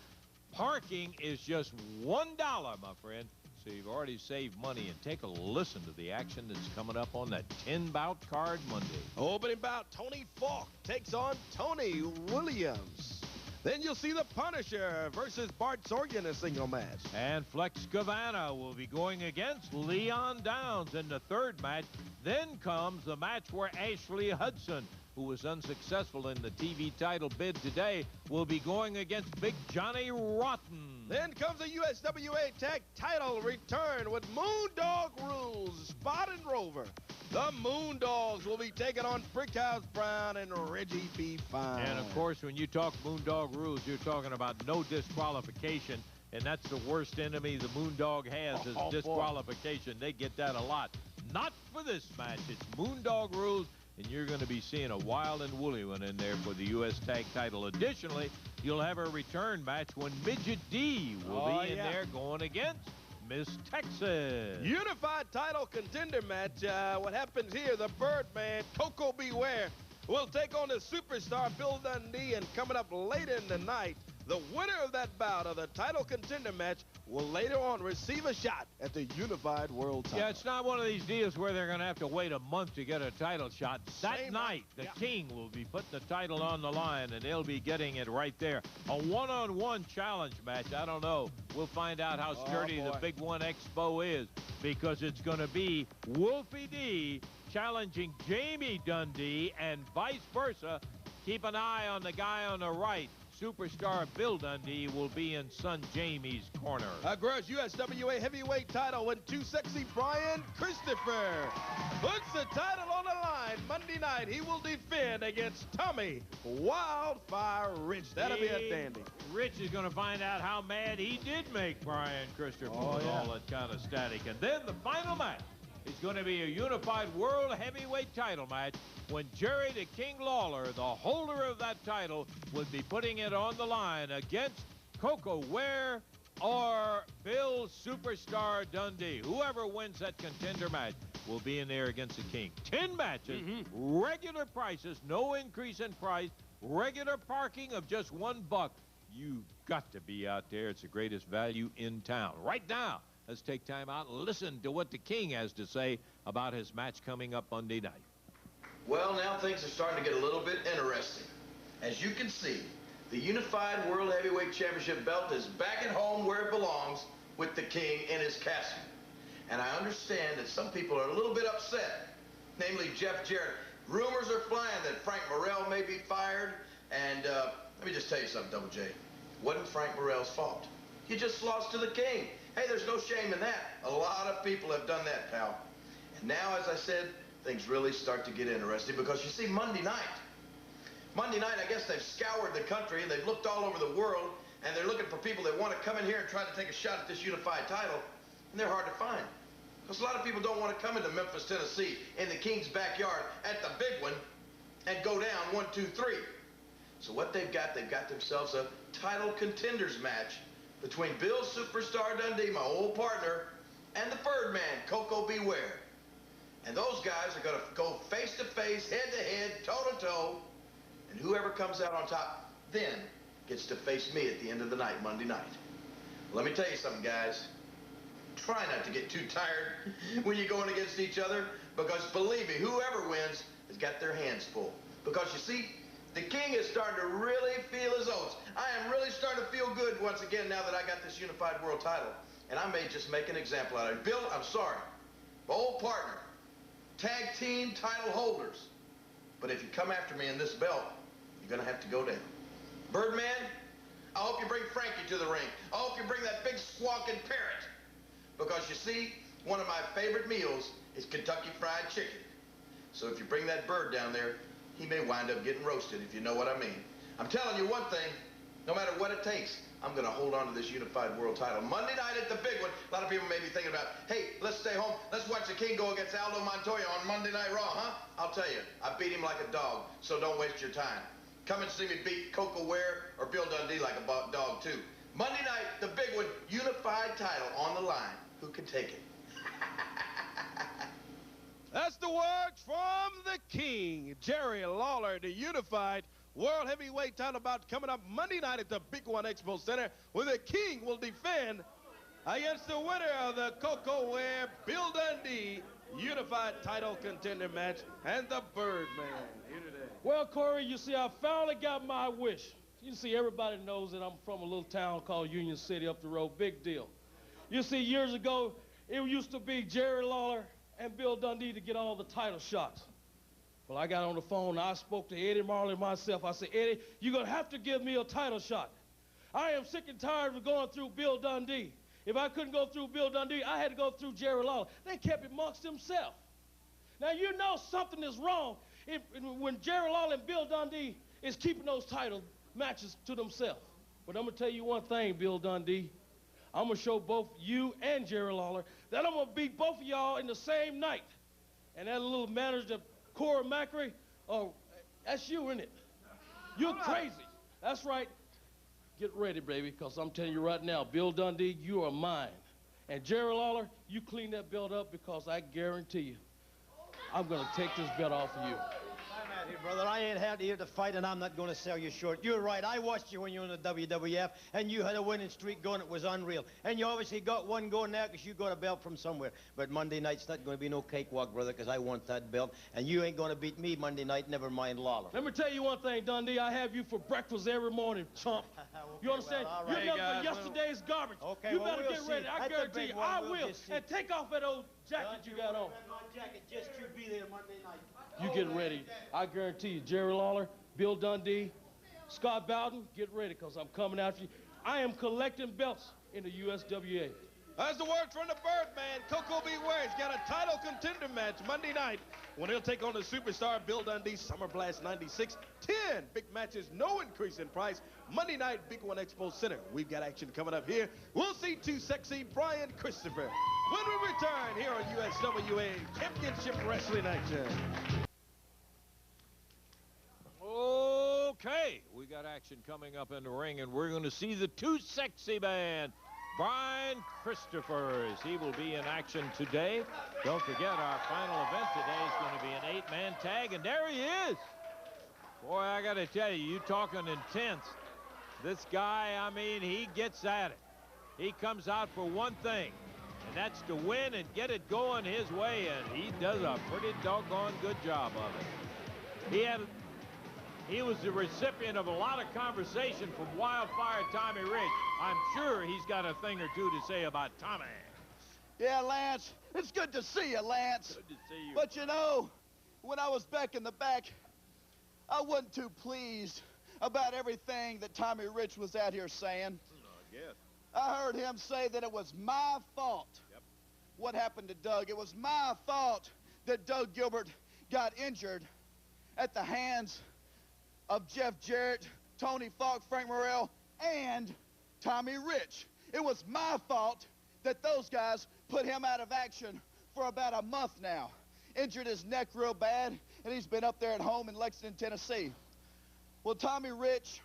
Parking is just $1, my friend. So you've already saved money, and take a listen to the action that's coming up on that 10-bout card Monday. Opening bout, Tony Falk takes on Tony Williams. Then you'll see the Punisher versus Bart Sorgen in a single match. And Flex Gavanna will be going against Leon Downs in the third match. Then comes the match where Ashley Hudson, who was unsuccessful in the TV title bid today, will be going against Big Johnny Rotten. Then comes the USWA Tag Title return with Moondog Rules, Spot and Rover. The Moondogs will be taking on Brickhouse Brown and Reggie B. Fine. And, of course, when you talk Moondog Rules, you're talking about no disqualification, and that's the worst enemy the Moondog has is disqualification. They get that a lot. Not for this match. It's Moondog Rules, and you're going to be seeing a wild and woolly one in there for the U.S. Tag Title. Additionally, you'll have a return match when Midget D will be in there going against Miss Texas. Unified title contender match. What happens here, the Birdman, Coco Beware, will take on the superstar Bill Dundee, and coming up late in the night, The winner of that bout of the title contender match will later on receive a shot at the unified world title. Yeah, it's not one of these deals where they're going to have to wait a month to get a title shot. That night, the King will be putting the title on the line, and they'll be getting it right there. A one-on-one challenge match. I don't know. We'll find out how sturdy the Big One Expo is, because it's going to be Wolfie D challenging Jamie Dundee and vice versa. Keep an eye on the guy on the right. Superstar Bill Dundee will be in son Jamie's corner. Grudge USWA heavyweight title with Too Sexy Brian Christopher puts the title on the line Monday night. He will defend against Tommy Wildfire Rich. That'll be a dandy. Rich is going to find out how mad he did make Brian Christopher with all that kind of static. And then the final match is going to be a unified world heavyweight title match when Jerry the King Lawler, the holder of that title, would be putting it on the line against Coco Ware or Bill Superstar Dundee. Whoever wins that contender match will be in there against the King. 10 matches, regular prices, no increase in price, regular parking of just $1. You've got to be out there. It's the greatest value in town. Right now, let's take time out and listen to what the King has to say about his match coming up Monday night. Well, now things are starting to get a little bit interesting. As you can see, the Unified World Heavyweight Championship belt is back at home where it belongs with the King in his casket. And I understand that some people are a little bit upset, namely Jeff Jarrett. Rumors are flying that Frank Morrell may be fired. And let me just tell you something, Double J. Wasn't Frank Morrell's fault. You just lost to the King. Hey, there's no shame in that. A lot of people have done that, pal. And now, as I said, things really start to get interesting because you see, Monday night, I guess they've scoured the country and they've looked all over the world and they're looking for people that want to come in here and try to take a shot at this unified title, and they're hard to find. Because a lot of people don't want to come into Memphis, Tennessee, in the King's backyard at the big one and go down 1, 2, 3. So what they've got themselves a title contenders match between Bill Superstar Dundee, my old partner, and the Birdman, Coco Beware. And those guys are going to go face-to-face, head-to-head, toe-to-toe, and whoever comes out on top then gets to face me at the end of the night, Monday night. Let me tell you something, guys. Try not to get too tired when you're going against each other, because believe me, whoever wins has got their hands full. Because you see, the King is starting to really feel his oats. I am really starting to feel good once again now that I got this unified world title. And I may just make an example out of it. Bill, I'm sorry. My old partner. Tag team title holders. But if you come after me in this belt, you're going to have to go down. Birdman, I hope you bring Frankie to the ring. I hope you bring that big squawking parrot. Because you see, one of my favorite meals is Kentucky Fried Chicken. So if you bring that bird down there, he may wind up getting roasted, if you know what I mean. I'm telling you one thing, no matter what it takes, I'm going to hold on to this unified world title. Monday night at the big one, a lot of people may be thinking about, hey, let's stay home. Let's watch the King go against Aldo Montoya on Monday Night Raw, huh? I'll tell you, I beat him like a dog, so don't waste your time. Come and see me beat Coco Ware or Bill Dundee like a dog, too. Monday night, the big one, unified title on the line. Who can take it? That's the words from the King, Jerry Lawler, the unified World Heavyweight title bout coming up Monday night at the Big One Expo Center, where the King will defend against the winner of the Coco Ware, Bill Dundee, unified title contender match, and the Birdman here today. Well, Corey, you see, I finally got my wish. You see, everybody knows that I'm from a little town called Union City up the road. Big deal. You see, years ago, it used to be Jerry Lawler and Bill Dundee to get all the title shots. Well, I got on the phone, and I spoke to Eddie Marley myself. I said, Eddie, you're going to have to give me a title shot. I am sick and tired of going through Bill Dundee. If I couldn't go through Bill Dundee, I had to go through Jerry Lawler. They kept it amongst themselves. Now, you know something is wrong when Jerry Lawler and Bill Dundee is keeping those title matches to themselves. But I'm going to tell you one thing, Bill Dundee. I'm going to show both you and Jerry Lawler that I'm going to beat both of y'all in the same night. And that little manager, Cora Macri, oh, that's you, isn't it? You're crazy. That's right. Get ready, baby, because I'm telling you right now, Bill Dundee, you are mine. And Jerry Lawler, you clean that belt up, because I guarantee you, I'm going to take this belt off of you. Hey, brother, I ain't had here to fight, and I'm not going to sell you short. You're right. I watched you when you were in the WWF, and you had a winning streak going. It was unreal. And you obviously got one going now because you got a belt from somewhere. But Monday night's not going to be no cakewalk, brother, because I want that belt. And you ain't going to beat me Monday night, never mind Lawler. Let me tell you one thing, Dundee. I have you for breakfast every morning, chump. You understand? Well, all right. You're nothing but yesterday's garbage. Okay, you well, better we'll get see. ready. I At the guarantee big you, one, I we'll will. just see. And take off that old jacket you got on. Jacket, just you be there Monday night. You get ready. I guarantee you, Jerry Lawler, Bill Dundee, Scott Bowden, get ready, because I'm coming after you. I am collecting belts in the USWA. That's the word from the Birdman. Coco Beware. He's got a title contender match Monday night when he'll take on the superstar Bill Dundee. Summer Blast 96. 10 big matches, no increase in price. Monday night, Big One Expo Center. We've got action coming up here. We'll see Too Sexy Brian Christopher when we return here on USWA Championship Wrestling action. Okay, we got action coming up in the ring, and we're going to see the Too Sexy Man, Brian Christopher, as he will be in action today. Don't forget, our final event today is going to be an 8-man tag, and there he is. Boy, I got to tell you, you talking intense. This guy, I mean, he gets at it. He comes out for one thing, and that's to win and get it going his way, and he does a pretty doggone good job of it. He was the recipient of a lot of conversation from Wildfire Tommy Rich. I'm sure he's got a thing or two to say about Tommy. Yeah, Lance, it's good to see you, Lance. Good to see you. But you know, when I was back in the back, I wasn't too pleased about everything that Tommy Rich was out here saying. I guess. I heard him say that it was my fault. Yep. What happened to Doug? It was my fault that Doug Gilbert got injured at the hands of Jeff Jarrett, Tony Falk, Frank Morrell, and Tommy Rich. It was my fault that those guys put him out of action for about a month now. Injured his neck real bad, and he's been up there at home in Lexington, Tennessee. Well, Tommy Rich,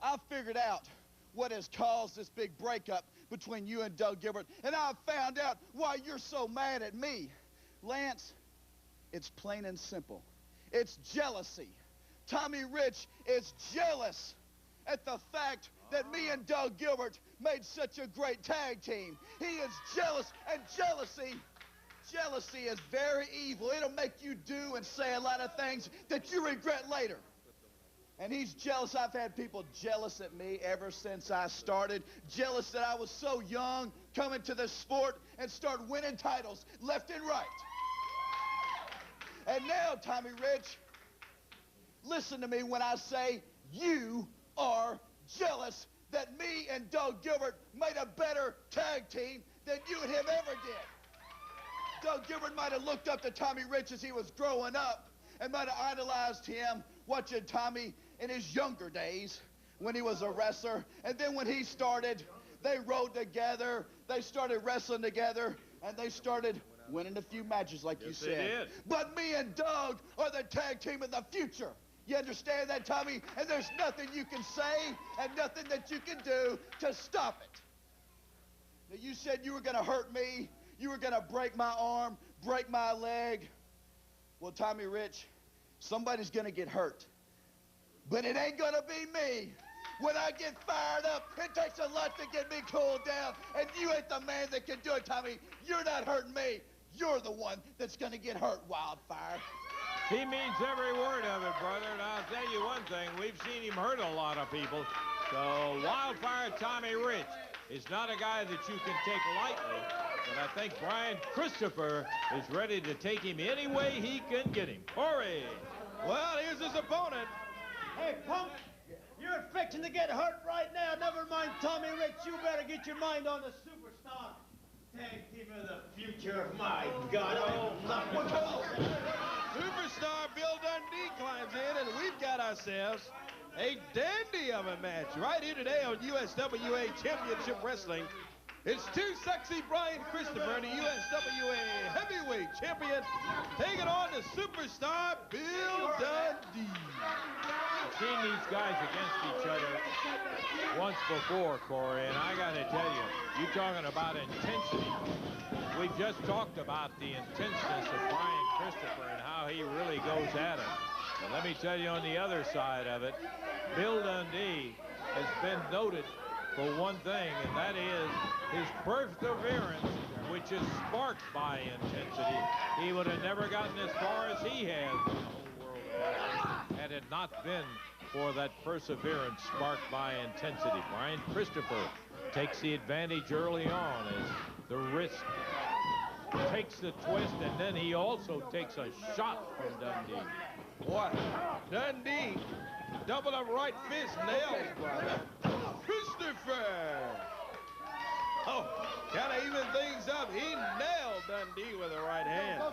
I figured out what has caused this big breakup between you and Doug Gilbert, and I found out why you're so mad at me. Lance, it's plain and simple. It's jealousy. Tommy Rich is jealous at the fact that me and Doug Gilbert made such a great tag team. He is jealous, and jealousy is very evil. It'll make you do and say a lot of things that you regret later. And he's jealous. I've had people jealous at me ever since I started. Jealous that I was so young, coming to this sport and start winning titles left and right. And now, Tommy Rich, listen to me when I say you are jealous that me and Doug Gilbert made a better tag team than you and him ever did. Doug Gilbert might have looked up to Tommy Rich as he was growing up and might have idolized him, watching Tommy in his younger days when he was a wrestler. And then when he started, they rode together, they started wrestling together, and they started winning a few matches, like you said. They did. But me and Doug are the tag team of the future. You understand that, Tommy? And there's nothing you can say and nothing that you can do to stop it. Now, you said you were going to hurt me. You were going to break my arm, break my leg. Well, Tommy Rich, somebody's going to get hurt. But it ain't going to be me. When I get fired up, it takes a lot to get me cooled down. And you ain't the man that can do it, Tommy. You're not hurting me. You're the one that's going to get hurt, Wildfire. He means every word of it, brother, and I'll tell you one thing. We've seen him hurt a lot of people. So Wildfire Tommy Rich is not a guy that you can take lightly, but I think Brian Christopher is ready to take him any way he can get him. Corey. Well, here's his opponent. Hey, punk, you're fixing to get hurt right now. Never mind Tommy Rich. You better get your mind on the superstar tag team of the future. My God, I'm not one of Superstar Bill Dundee climbs in, and we've got ourselves a dandy of a match right here today on USWA Championship Wrestling. It's Too Sexy Brian Christopher, the USWA Heavyweight Champion, taking on the superstar Bill Dundee. I've seen these guys against each other once before, Corey, and I got to tell you, you're talking about intensity. We just talked about the intenseness of Brian Christopher and how he really goes at him. And let me tell you on the other side of it, Bill Dundee has been noted for one thing, and that is his perseverance, which is sparked by intensity. He would have never gotten as far as he has in the whole world of boxing had it not been for that perseverance sparked by intensity. Brian Christopher takes the advantage early on as the wrist takes the twist, and then he also takes a shot from Dundee. What? Dundee, double up right fist, nails Brian Christopher. Oh, kind of even things up. He nailed Dundee with a right hand.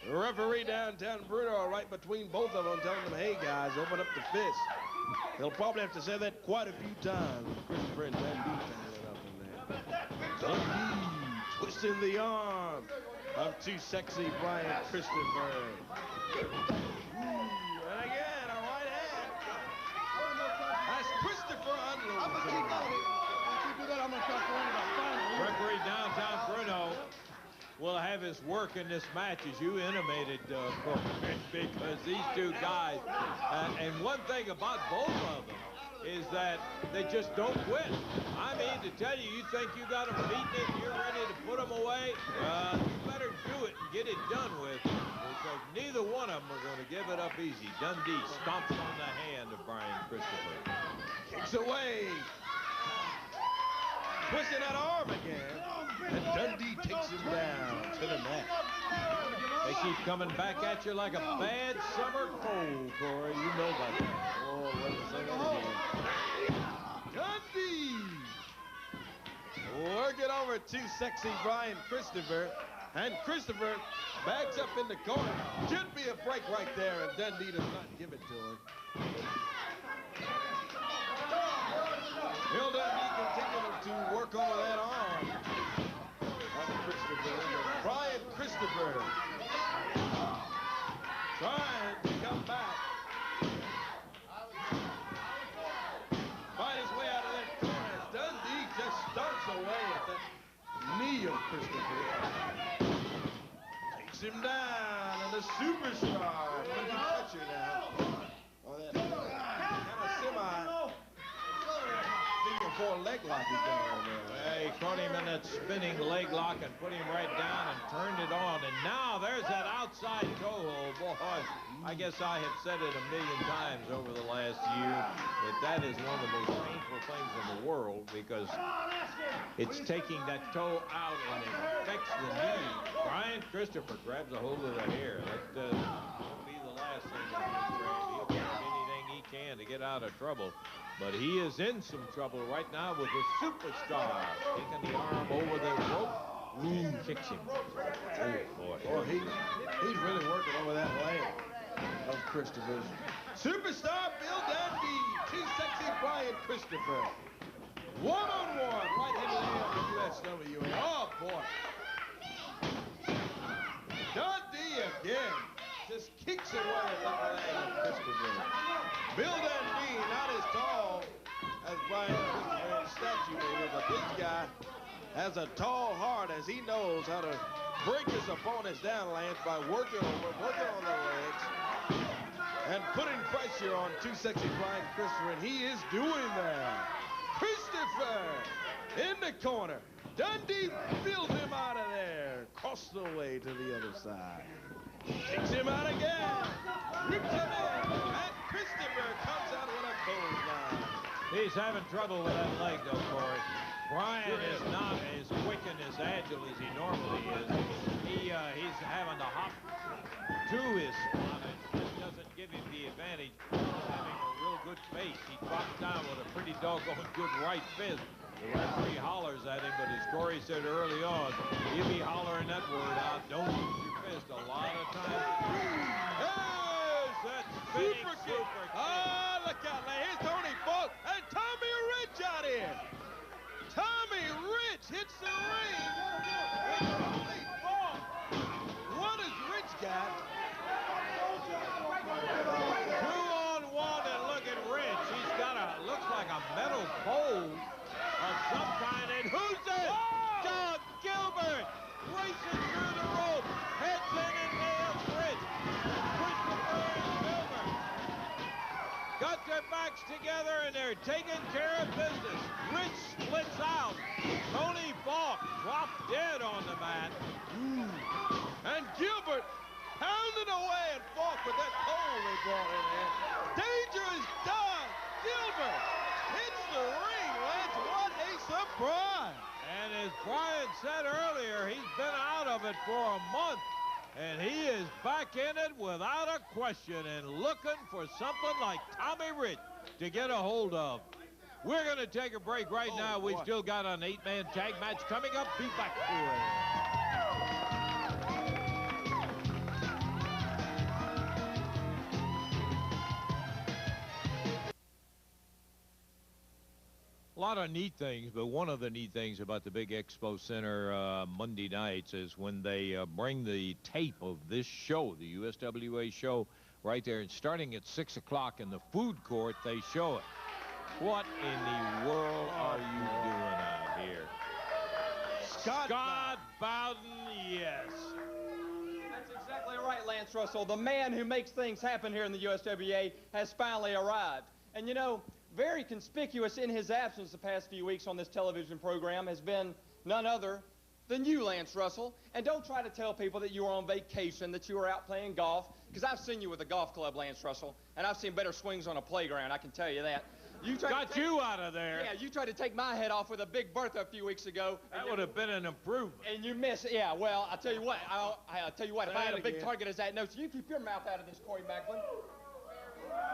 The referee downtown, Bruno, right between both of them, telling them, hey, guys, open up the fist. They'll probably have to say that quite a few times. Christopher and Dundee coming up in there. Dundee twisting the arm of too sexy Brian Christopher. And again, a right hand. As Christopher unloads. Referee downtown Bruno will have his work in this match, as you intimated, Corbin, because these two guys, and one thing about both of them is that they just don't quit. I mean, to tell you, you think you got them beaten and you're ready to put them away, you better do it and get it done with, because neither one of them are going to give it up easy. Dundee stomps on the hand of Brian Christopher. Kicks away. Twisting that arm again. And Dundee takes him down to the mat. They keep coming back at you like a bad summer cold, Corey. You know about that. Oh, what is that again? Dundee working over too sexy Brian Christopher. And Christopher backs up in the corner. Should be a break right there, and Dundee does not give it to him. Bill Dundee continuing to work over that arm of Christopher. Brian Christopher trying to come back. Find his way out of that corner as Dundee just starts away at that knee of Christopher. Takes him down, and the superstar, under pressure now. Oh, that kind of semi. Four leg lock he's got on there. He caught him in that spinning leg lock and put him right down and turned it on. And now there's that outside toe hold. Boy, I guess I have said it a million times over the last year that is one of the most painful things in the world, because it's taking that toe out and it affects the knee. Brian Christopher grabs a hold of the hair. That won't be the last thing that he's grabbed. He'll grab anything he can to get out of trouble. But he is in some trouble right now with the superstar taking the arm over the rope. Kicks him. Oh, boy. Boy, he's really working over that leg of Christopher's. Superstar Bill Dundee, too sexy Brian Christopher. One-on-one, right into the end of USWA. Oh, boy. Dundee again. Just kicks away at that leg of Christopher. Bill Dundee, not as tall as Brian Christopher in statue maybe, but this guy has a tall heart, as he knows how to break his opponents down, Lance, by working on the legs and putting pressure on too sexy Brian Christopher, and he is doing that. Christopher in the corner. Dundee built him out of there, across the way to the other side. Takes him out again, rips him in, and Christopher comes out with a bullseye. He's having trouble with that leg, though, Corey. Brian is not as quick and as agile as he normally is. He's having to hop to his spot, and this doesn't give him the advantage of having a real good face. He drops down with a pretty doggone good right fist. The referee hollers at him, but as Corey said early on, he'll be hollering that word out. Don't use your fist a lot of times. There's that super kick. Oh, look out, man. Here's Tony Falk and Tommy Rich out here. Tommy Rich hits the ring. What has Rich got? 2-on-1, and look at Rich. He's got looks like a metal pole of some kind. And who's this? Doug Gilbert racing through the rope. backs together, and they're taking care of business. Rich splits out. Tony Falk dropped dead on the mat. And Gilbert pounding away at Falk with that pole they brought in there. Danger is done. Gilbert hits the ring, Lance. What a surprise. And as Brian said earlier, he's been out of it for a month. And he is back in it without a question and looking for something like Tommy Rich to get a hold of. We're going to take a break right now. We've still got an 8-man tag match coming up. Be back to it. A lot of neat things, but one of the neat things about the big Expo Center Monday nights is when they bring the tape of this show, the USWA show, right there, and starting at 6 o'clock in the food court, they show it. What in the world are you doing out here? Scott Bowden, yes. That's exactly right, Lance Russell. The man who makes things happen here in the USWA has finally arrived. And you know, very conspicuous in his absence the past few weeks on this television program has been none other than you, Lance Russell. And don't try to tell people that you were on vacation, that you were out playing golf, because I've seen you with a golf club, Lance Russell, and I've seen better swings on a playground, I can tell you that. You got you out of there. Yeah, you tried to take my head off with a Big Bertha a few weeks ago. That would have been an improvement. And you missed it. Yeah, well, I'll tell you what. I'll tell you what, if I had a big target as that, no, so you keep your mouth out of this, Corey Macklin.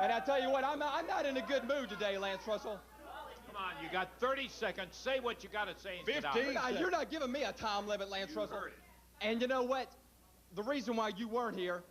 And I tell you what, I'm not in a good mood today, Lance Russell. Come on, you got 30 seconds. Say what you got to say. 15 seconds. You're not giving me a time limit, Lance Russell. Heard it. And you know what? The reason why you weren't here,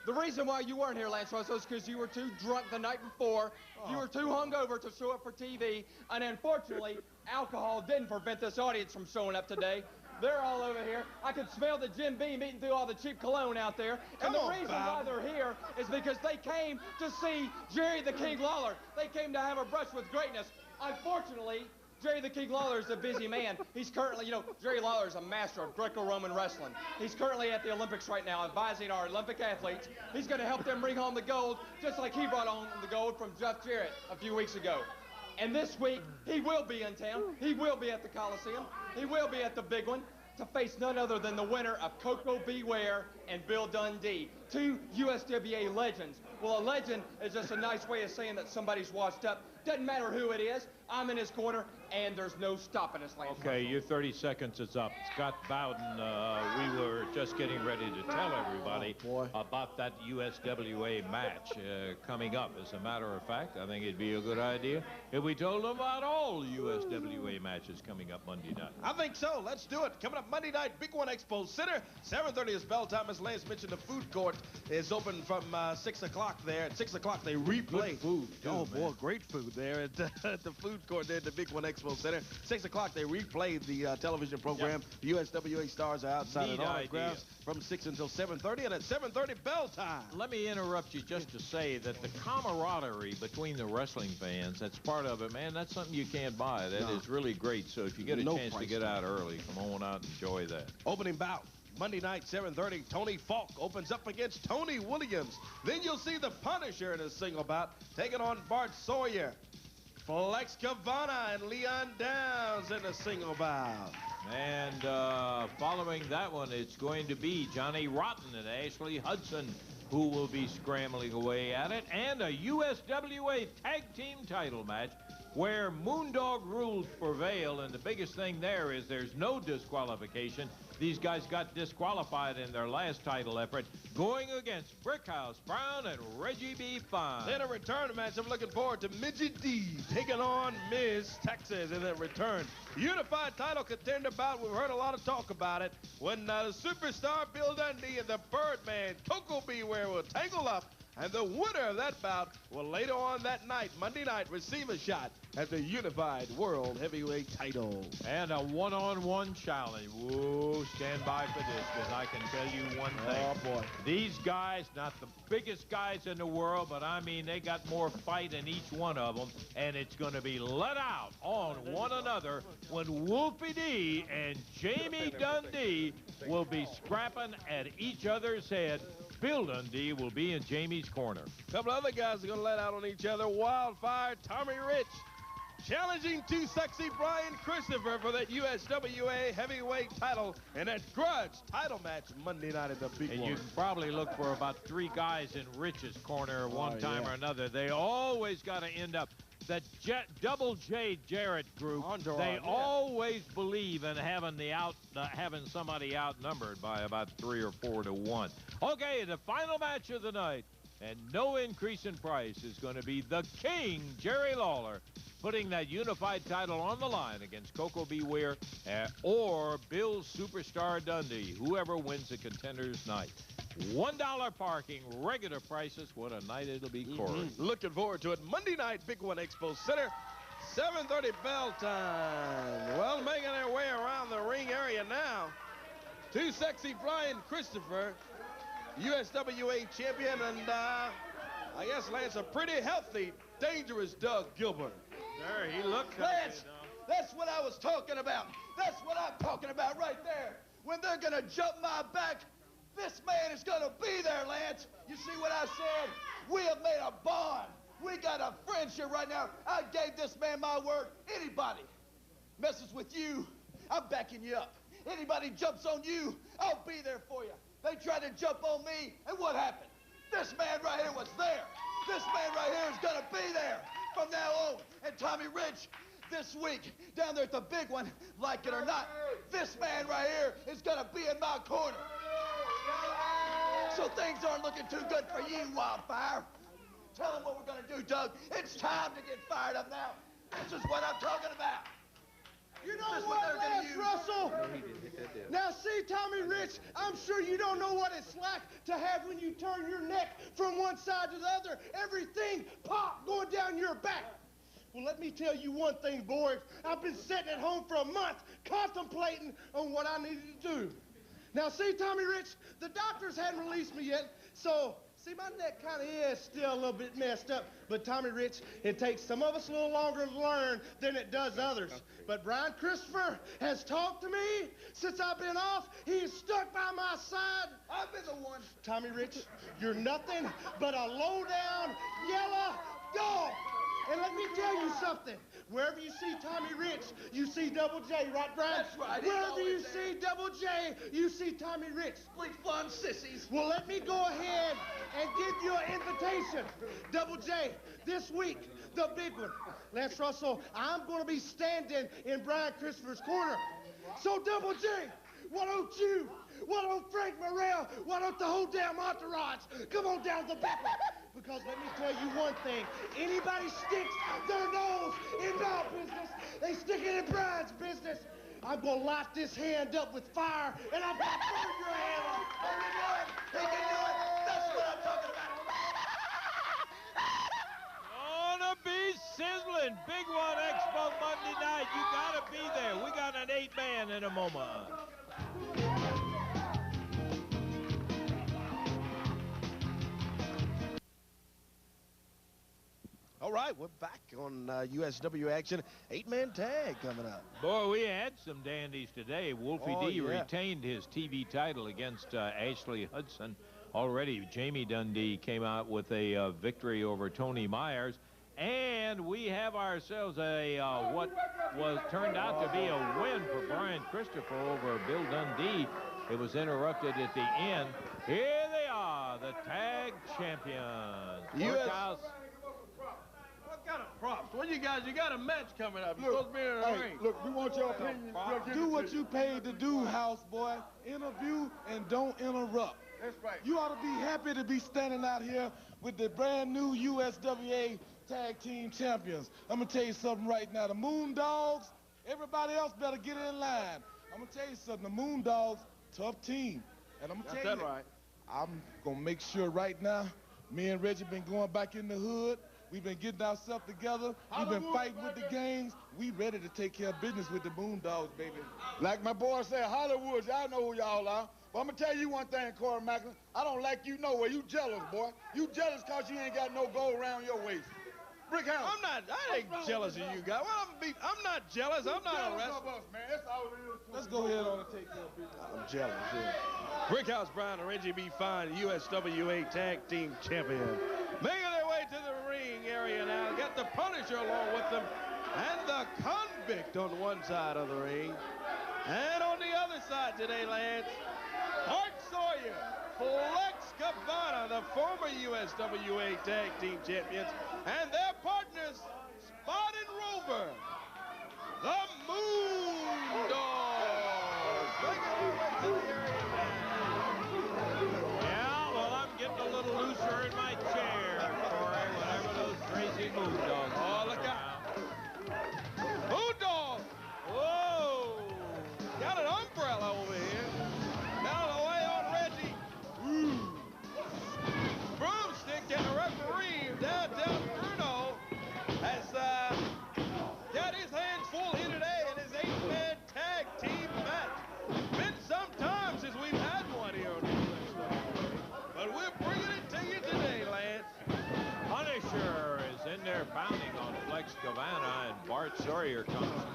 Lance Russell, is because you were too drunk the night before. You were too hungover to show up for TV. And unfortunately, alcohol didn't prevent this audience from showing up today. They're all over here. I could smell the Jim Beam eating through all the cheap cologne out there. And the reason why they're here is because they came to see Jerry the King Lawler. They came to have a brush with greatness. Unfortunately, Jerry the King Lawler is a busy man. He's currently, you know, Jerry Lawler is a master of Greco-Roman wrestling. He's currently at the Olympics right now advising our Olympic athletes. He's going to help them bring home the gold, just like he brought home the gold from Jeff Jarrett a few weeks ago. And this week, he will be in town. He will be at the Coliseum. He will be at the big one to face none other than the winner of Coco Beware and Bill Dundee, two USWA legends. Well, a legend is just a nice way of saying that somebody's washed up. Doesn't matter who it is. I'm in his corner, and there's no stopping us, Lance. Okay, your 30 seconds is up. Scott Bowden, we were just getting ready to tell everybody about that USWA match coming up. As a matter of fact, I think it'd be a good idea if we told them about all USWA matches coming up Monday night. I think so. Let's do it. Coming up Monday night, Big One Expo Center. 7:30 is bell time. As Lance mentioned, the food court is open from 6 o'clock there. At 6 o'clock, they replay. Good food, too, boy, great food there at the food court there at the Big One Expo Center. 6 o'clock, they replay the television program. The USWA stars are outside at autographs from 6 until 7:30, and at 7:30, bell time. Let me interrupt you just to say that the camaraderie between the wrestling fans, that's part of it, man. That's something you can't buy. That is really great. So if you get a chance to get out early, come on out and enjoy that. Opening bout. Monday night, 7:30, Tony Falk opens up against Tony Williams. Then you'll see the Punisher in a single bout, taking on Bart Sawyer. Flex Cavana and Leon Downs in a single bout. And following that one, it's going to be Johnny Rotten and Ashley Hudson who will be scrambling away at it, and a USWA tag team title match where Moondog rules prevail, and the biggest thing there is there's no disqualification. These guys got disqualified in their last title effort, going against Brickhouse Brown and Reggie B. Fine. Then a return match. I'm looking forward to Midget D taking on Miss Texas in that return. Unified title contender bout. We've heard a lot of talk about it. When the superstar Bill Dundee and the Birdman Coco Beware will tangle up, and the winner of that bout will later on that night, Monday night, receive a shot at the Unified World Heavyweight title. And a one-on-one challenge. Whoa, stand by for this, because I can tell you one thing. Oh, boy. These guys, not the biggest guys in the world, but I mean, they got more fight in each one of them, and it's going to be let out on one another when Wolfie D and Jamie Dundee will be scrapping at each other's head. Bill Dundee will be in Jamie's corner. A couple other guys are going to let out on each other. Wildfire Tommy Rich challenging Too Sexy Brian Christopher for that USWA heavyweight title in that grudge title match Monday night at the Big One. And you can probably look for about 3 guys in Rich's corner one time or another. They always got to end up. The Double J Jarrett group, they always believe in having having somebody outnumbered by about 3 or 4 to 1. Okay, the final match of the night, and no increase in price, is going to be the King, Jerry Lawler, putting that unified title on the line against Coco Beware or Bill Superstar Dundee, whoever wins the Contenders Night. $1 parking, regular prices. What a night it'll be, Corey. Looking forward to it. Monday night, Big One Expo Center, 7:30 bell time. Well, making their way around the ring area now, Too Sexy Brian Christopher, USWA champion, and I guess Lance, a pretty healthy, dangerous Doug Gilbert. There, he looked Lance, that's what I was talking about. That's what I'm talking about right there. When they're going to jump my back, this man is going to be there, Lance. You see what I said? We have made a bond. We got a friendship right now. I gave this man my word. Anybody messes with you, I'm backing you up. Anybody jumps on you, I'll be there for you. They tried to jump on me, and what happened? This man right here was there. This man right here is going to be there from now on. And Tommy Rich, this week, down there at the Big One, like it or not, this man right here is going to be in my corner. So things aren't looking too good for you, Wildfire. Tell them what we're going to do, Doug. It's time to get fired up now. This is what I'm talking about. You know what, Lance Russell? Now, see, Tommy Rich, I'm sure you don't know what it's like to have when you turn your neck from one side to the other, everything pop going down your back. Well, let me tell you one thing, boys. I've been sitting at home for a month contemplating on what I needed to do. Now, see, Tommy Rich, the doctors hadn't released me yet, so, see, my neck kind of is still a little bit messed up. But, Tommy Rich, it takes some of us a little longer to learn than it does others. But Brian Christopher has talked to me since I've been off. He's stuck by my side. I've been the one. Tommy Rich, you're nothing but a low-down, yellow dog. And let me tell you something. Wherever you see Tommy Rich, you see Double J, right, Brian? That's right. Wherever you see Double J, you see Tommy Rich. Bleach blonde sissies. Well, let me go ahead and give you an invitation. Double J, this week, the big one. Lance Russell, I'm going to be standing in Brian Christopher's corner. So, Double J, why don't you, why don't Frank Morrell, why don't the whole damn entourage come on down the back? Because let me tell you one thing, anybody sticks their nose in my business, they stick it in Brian's business. I'm going to light this hand up with fire, and I'm going to burn your hand off. He can do it. That's what I'm talking about. Gonna be sizzling. Big One Expo Monday night. You gotta be there. We got an 8-man in a moment. All right, we're back on USW action. 8-man tag coming up. Boy, we had some dandies today. Wolfie D retained his TV title against Ashley Hudson. Already, Jamie Dundee came out with a victory over Tony Myers. And we have ourselves a what was turned out to be a win for Brian Christopher over Bill Dundee. It was interrupted at the end. Here they are, the tag champions. Workhouse. What kind of props? What you guys, you got a match coming up. You're supposed to be in a ring. Look, we want your opinion. Do what you paid to do, houseboy. Interview and don't interrupt. That's right. You ought to be happy to be standing out here with the brand new USWA Tag Team Champions. I'm going to tell you something right now. The Moondogs, everybody else better get in line. I'm going to tell you something. The Moondogs, tough team. And I'm going to tell you, right. I'm going to make sure right now, me and Reggie been going back in the hood. We've been getting ourselves together. We've been fighting with the gangs. We ready to take care of business with the Moondogs, baby. Like my boy said, Hollywood, y'all know who y'all are. But I'm going to tell you one thing, Corey Macklin. I don't like you nowhere. You jealous, boy. You jealous because you ain't got no gold around your waist. Brick House. I ain't jealous of you guys. Well, I'm not jealous. I'm not a wrestler. Us, man. That's all it is. Let's go ahead on and take care of business. I'm jealous, yeah. Brickhouse Brown and Reggie B. Fine, USWA Tag Team Champion. Making their way to the ring area now. Got the Punisher along with them. And the Convict on one side of the ring. And on the other side today, Lance, Art Sawyer, Flex Cabana, the former USWA Tag Team Champions, and their partners, Spot and Rover, the Moon Dogs. Making their way to the area now. Yeah, well, I'm getting a little looser in my chair, Corey, whenever those crazy Moon Dogs. Oh, look out. Moon Dog! Whoa! Got an umbrella over here. Down the way on Reggie. Ooh. Broomstick and the referee downtown Bruno has got his hands full here today in his 8-man tag team match. Been some time since we've had one here on the USWA. But we're bringing it to you today, Lance. Punisher is in there pounding on Flex Cabana, and Bart Sawyer comes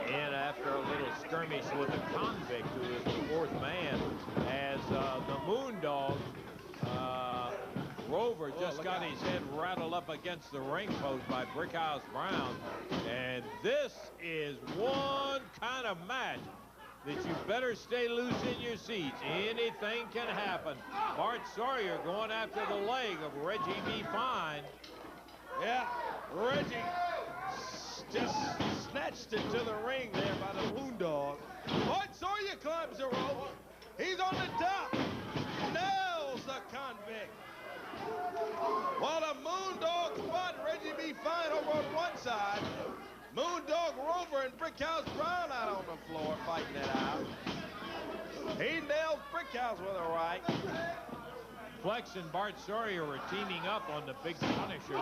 in after a little skirmish with the Convict, who is the fourth man, as the Moondog, Rover, just got his head rattled up against the ring post by Brickhouse Brown. And this is one kind of match that you better stay loose in your seats. Anything can happen. Bart Sawyer going after the leg of Reggie B. Fine. Yeah, Reggie just snatched it to the ring there by the Moondog. Bart Sawyer climbs the rope. He's on the top. Nails the Convict. While the Moondog Spot Reggie B. Fine over on one side. Moondog Rover and Brickhouse Brown out on the floor fighting it out. He nails Brickhouse with a right. Flex and Bart Sawyer were teaming up on the Big Punisher,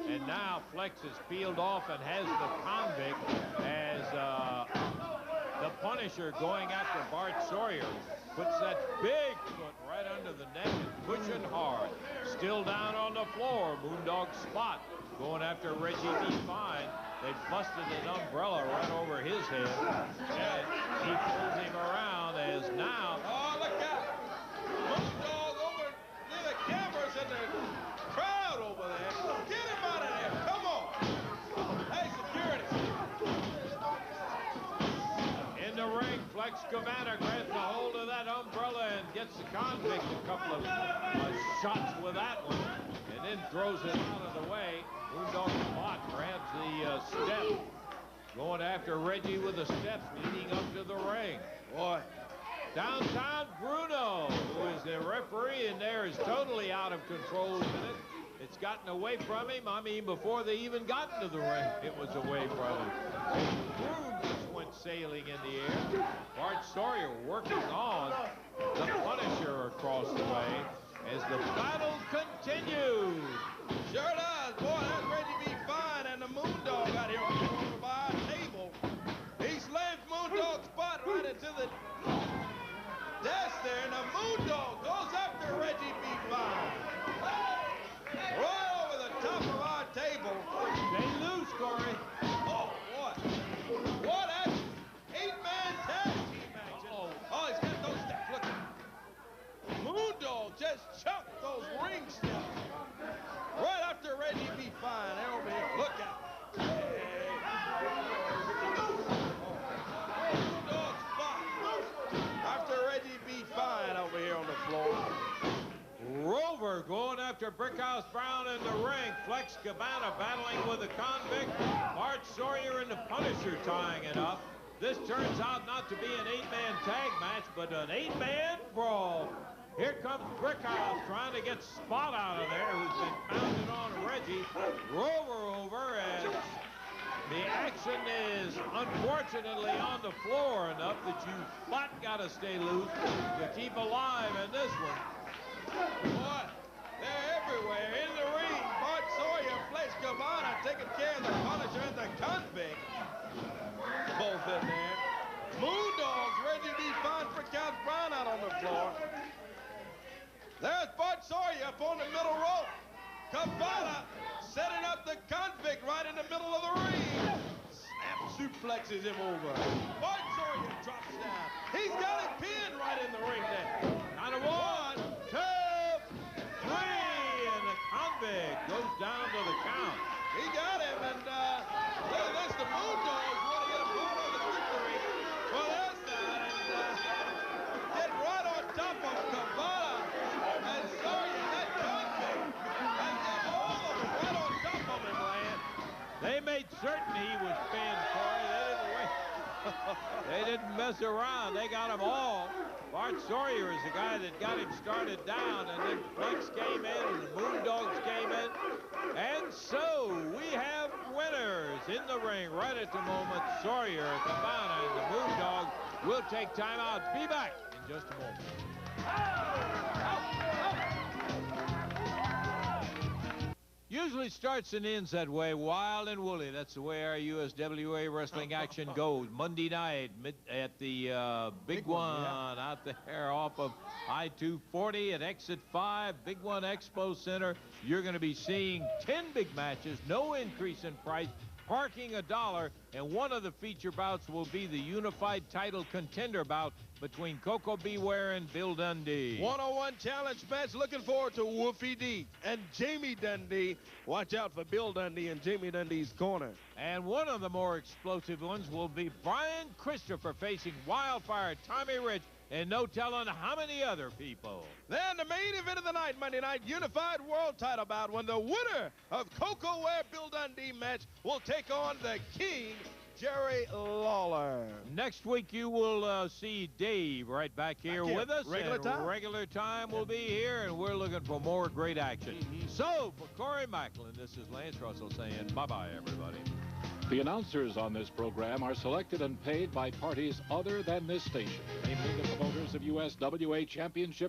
and now Flex is peeled off and has the Convict as the Punisher going after Bart Sawyer. Puts that big foot right under the neck and pushing hard. Still down on the floor, Moondog Spot going after Reggie B. Fine. They busted an umbrella right over his head, and he pulls him around as now. Oh, look out! Moondog over near the cameras and the crowd over there. Get him out of there! Come on! Hey, security! In the ring, Flex Cabana grabs a hold of that umbrella and gets the Convict a couple of shots with that one, and then throws it out of the way. Moondog Spot grabs the step, going after Reggie with the steps leading up to the ring. Boy. Downtown Bruno, who is the referee in there, is totally out of control with it. It's gotten away from him. I mean, before they even got into the ring, it was away from him. Broom just went sailing in the air. Bart Sawyer working on the Punisher across the way as the battle continues. Sure does. Boy, that's Reggie B. Fine and the Moondog out here over by our table. He slams Moondog Spot right into the desk there, and the Moondog goes after Reggie B. Fine. Right over the top of our table. Stay loose, Corey. Oh, boy. What action. 8-man tag team action. Oh, he's got those steps. Look. Moondog just chucked those ring steps. Right after Reggie B. Fine. They're over here. Look out. Hey. Moondog Spot. After Reggie B. Fine over here on the floor. Rover going after Brickhouse Brown in the ring. Flex Cabana battling with the Convict. Bart Sawyer and the Punisher tying it up. This turns out not to be an 8-man tag match, but an 8-man brawl. Here comes Brickhouse trying to get Spot out of there, who's been pounding on Reggie. Rover over, and the action is unfortunately on the floor enough that you flat got to stay loose to keep alive in this one. Boy, they're everywhere. In the ring, Bart Sawyer, Flex Cabana taking care of the Punisher and the Convict. Both in there. Moondogs, Reggie B. Fine, Brickhouse Brown out on the floor. There's Bart Sawyer up on the middle rope. Cabana setting up the convict right in the middle of the ring. Snap suplexes him over. Bart Sawyer drops down. He's got it pinned right in the ring there. Count of 1, 2, 3, and the convict goes down to the count. He got him, and look at this. The Moondogs want to get a part on the victory. Well, there's that, and get right on top of Cabana and Sawyer, that convict, and get all of them right on top of him, Land. They made certain he was pinned, Corey. They didn't wait. They didn't mess around. They got him all. Bart Sawyer is the guy that got him started down, and then Flex came in, and the Moondogs came in. And so we have winners in the ring right at the moment. Sawyer, Cabana, and the Moondogs will take time out. Be back in just a moment. Usually starts and ends that way, wild and woolly. That's the way our USWA wrestling action goes. Monday night at the Big One out there off of I-240 at Exit 5, Big One Expo Center. You're going to be seeing 10 big matches, no increase in price, parking $1, and one of the feature bouts will be the unified title contender bout between Coco Beware and Bill Dundee. One-on-one challenge match. Looking forward to Wolfie D and Jamie Dundee. Watch out for Bill Dundee and Jamie Dundee's corner. And one of the more explosive ones will be Brian Christopher facing Wildfire Tommy Rich, and no telling how many other people. Then the main event of the night, Monday night, unified world title bout, when the winner of Coco Ware Bill Dundee match will take on the King, Jerry Lawler. Next week you will see Dave right back here with us. Regular time. Regular time will be here, and we're looking for more great action. So for Corey Macklin, this is Lance Russell saying bye-bye, everybody. The announcers on this program are selected and paid by parties other than this station, namely the promoters of USWA Championship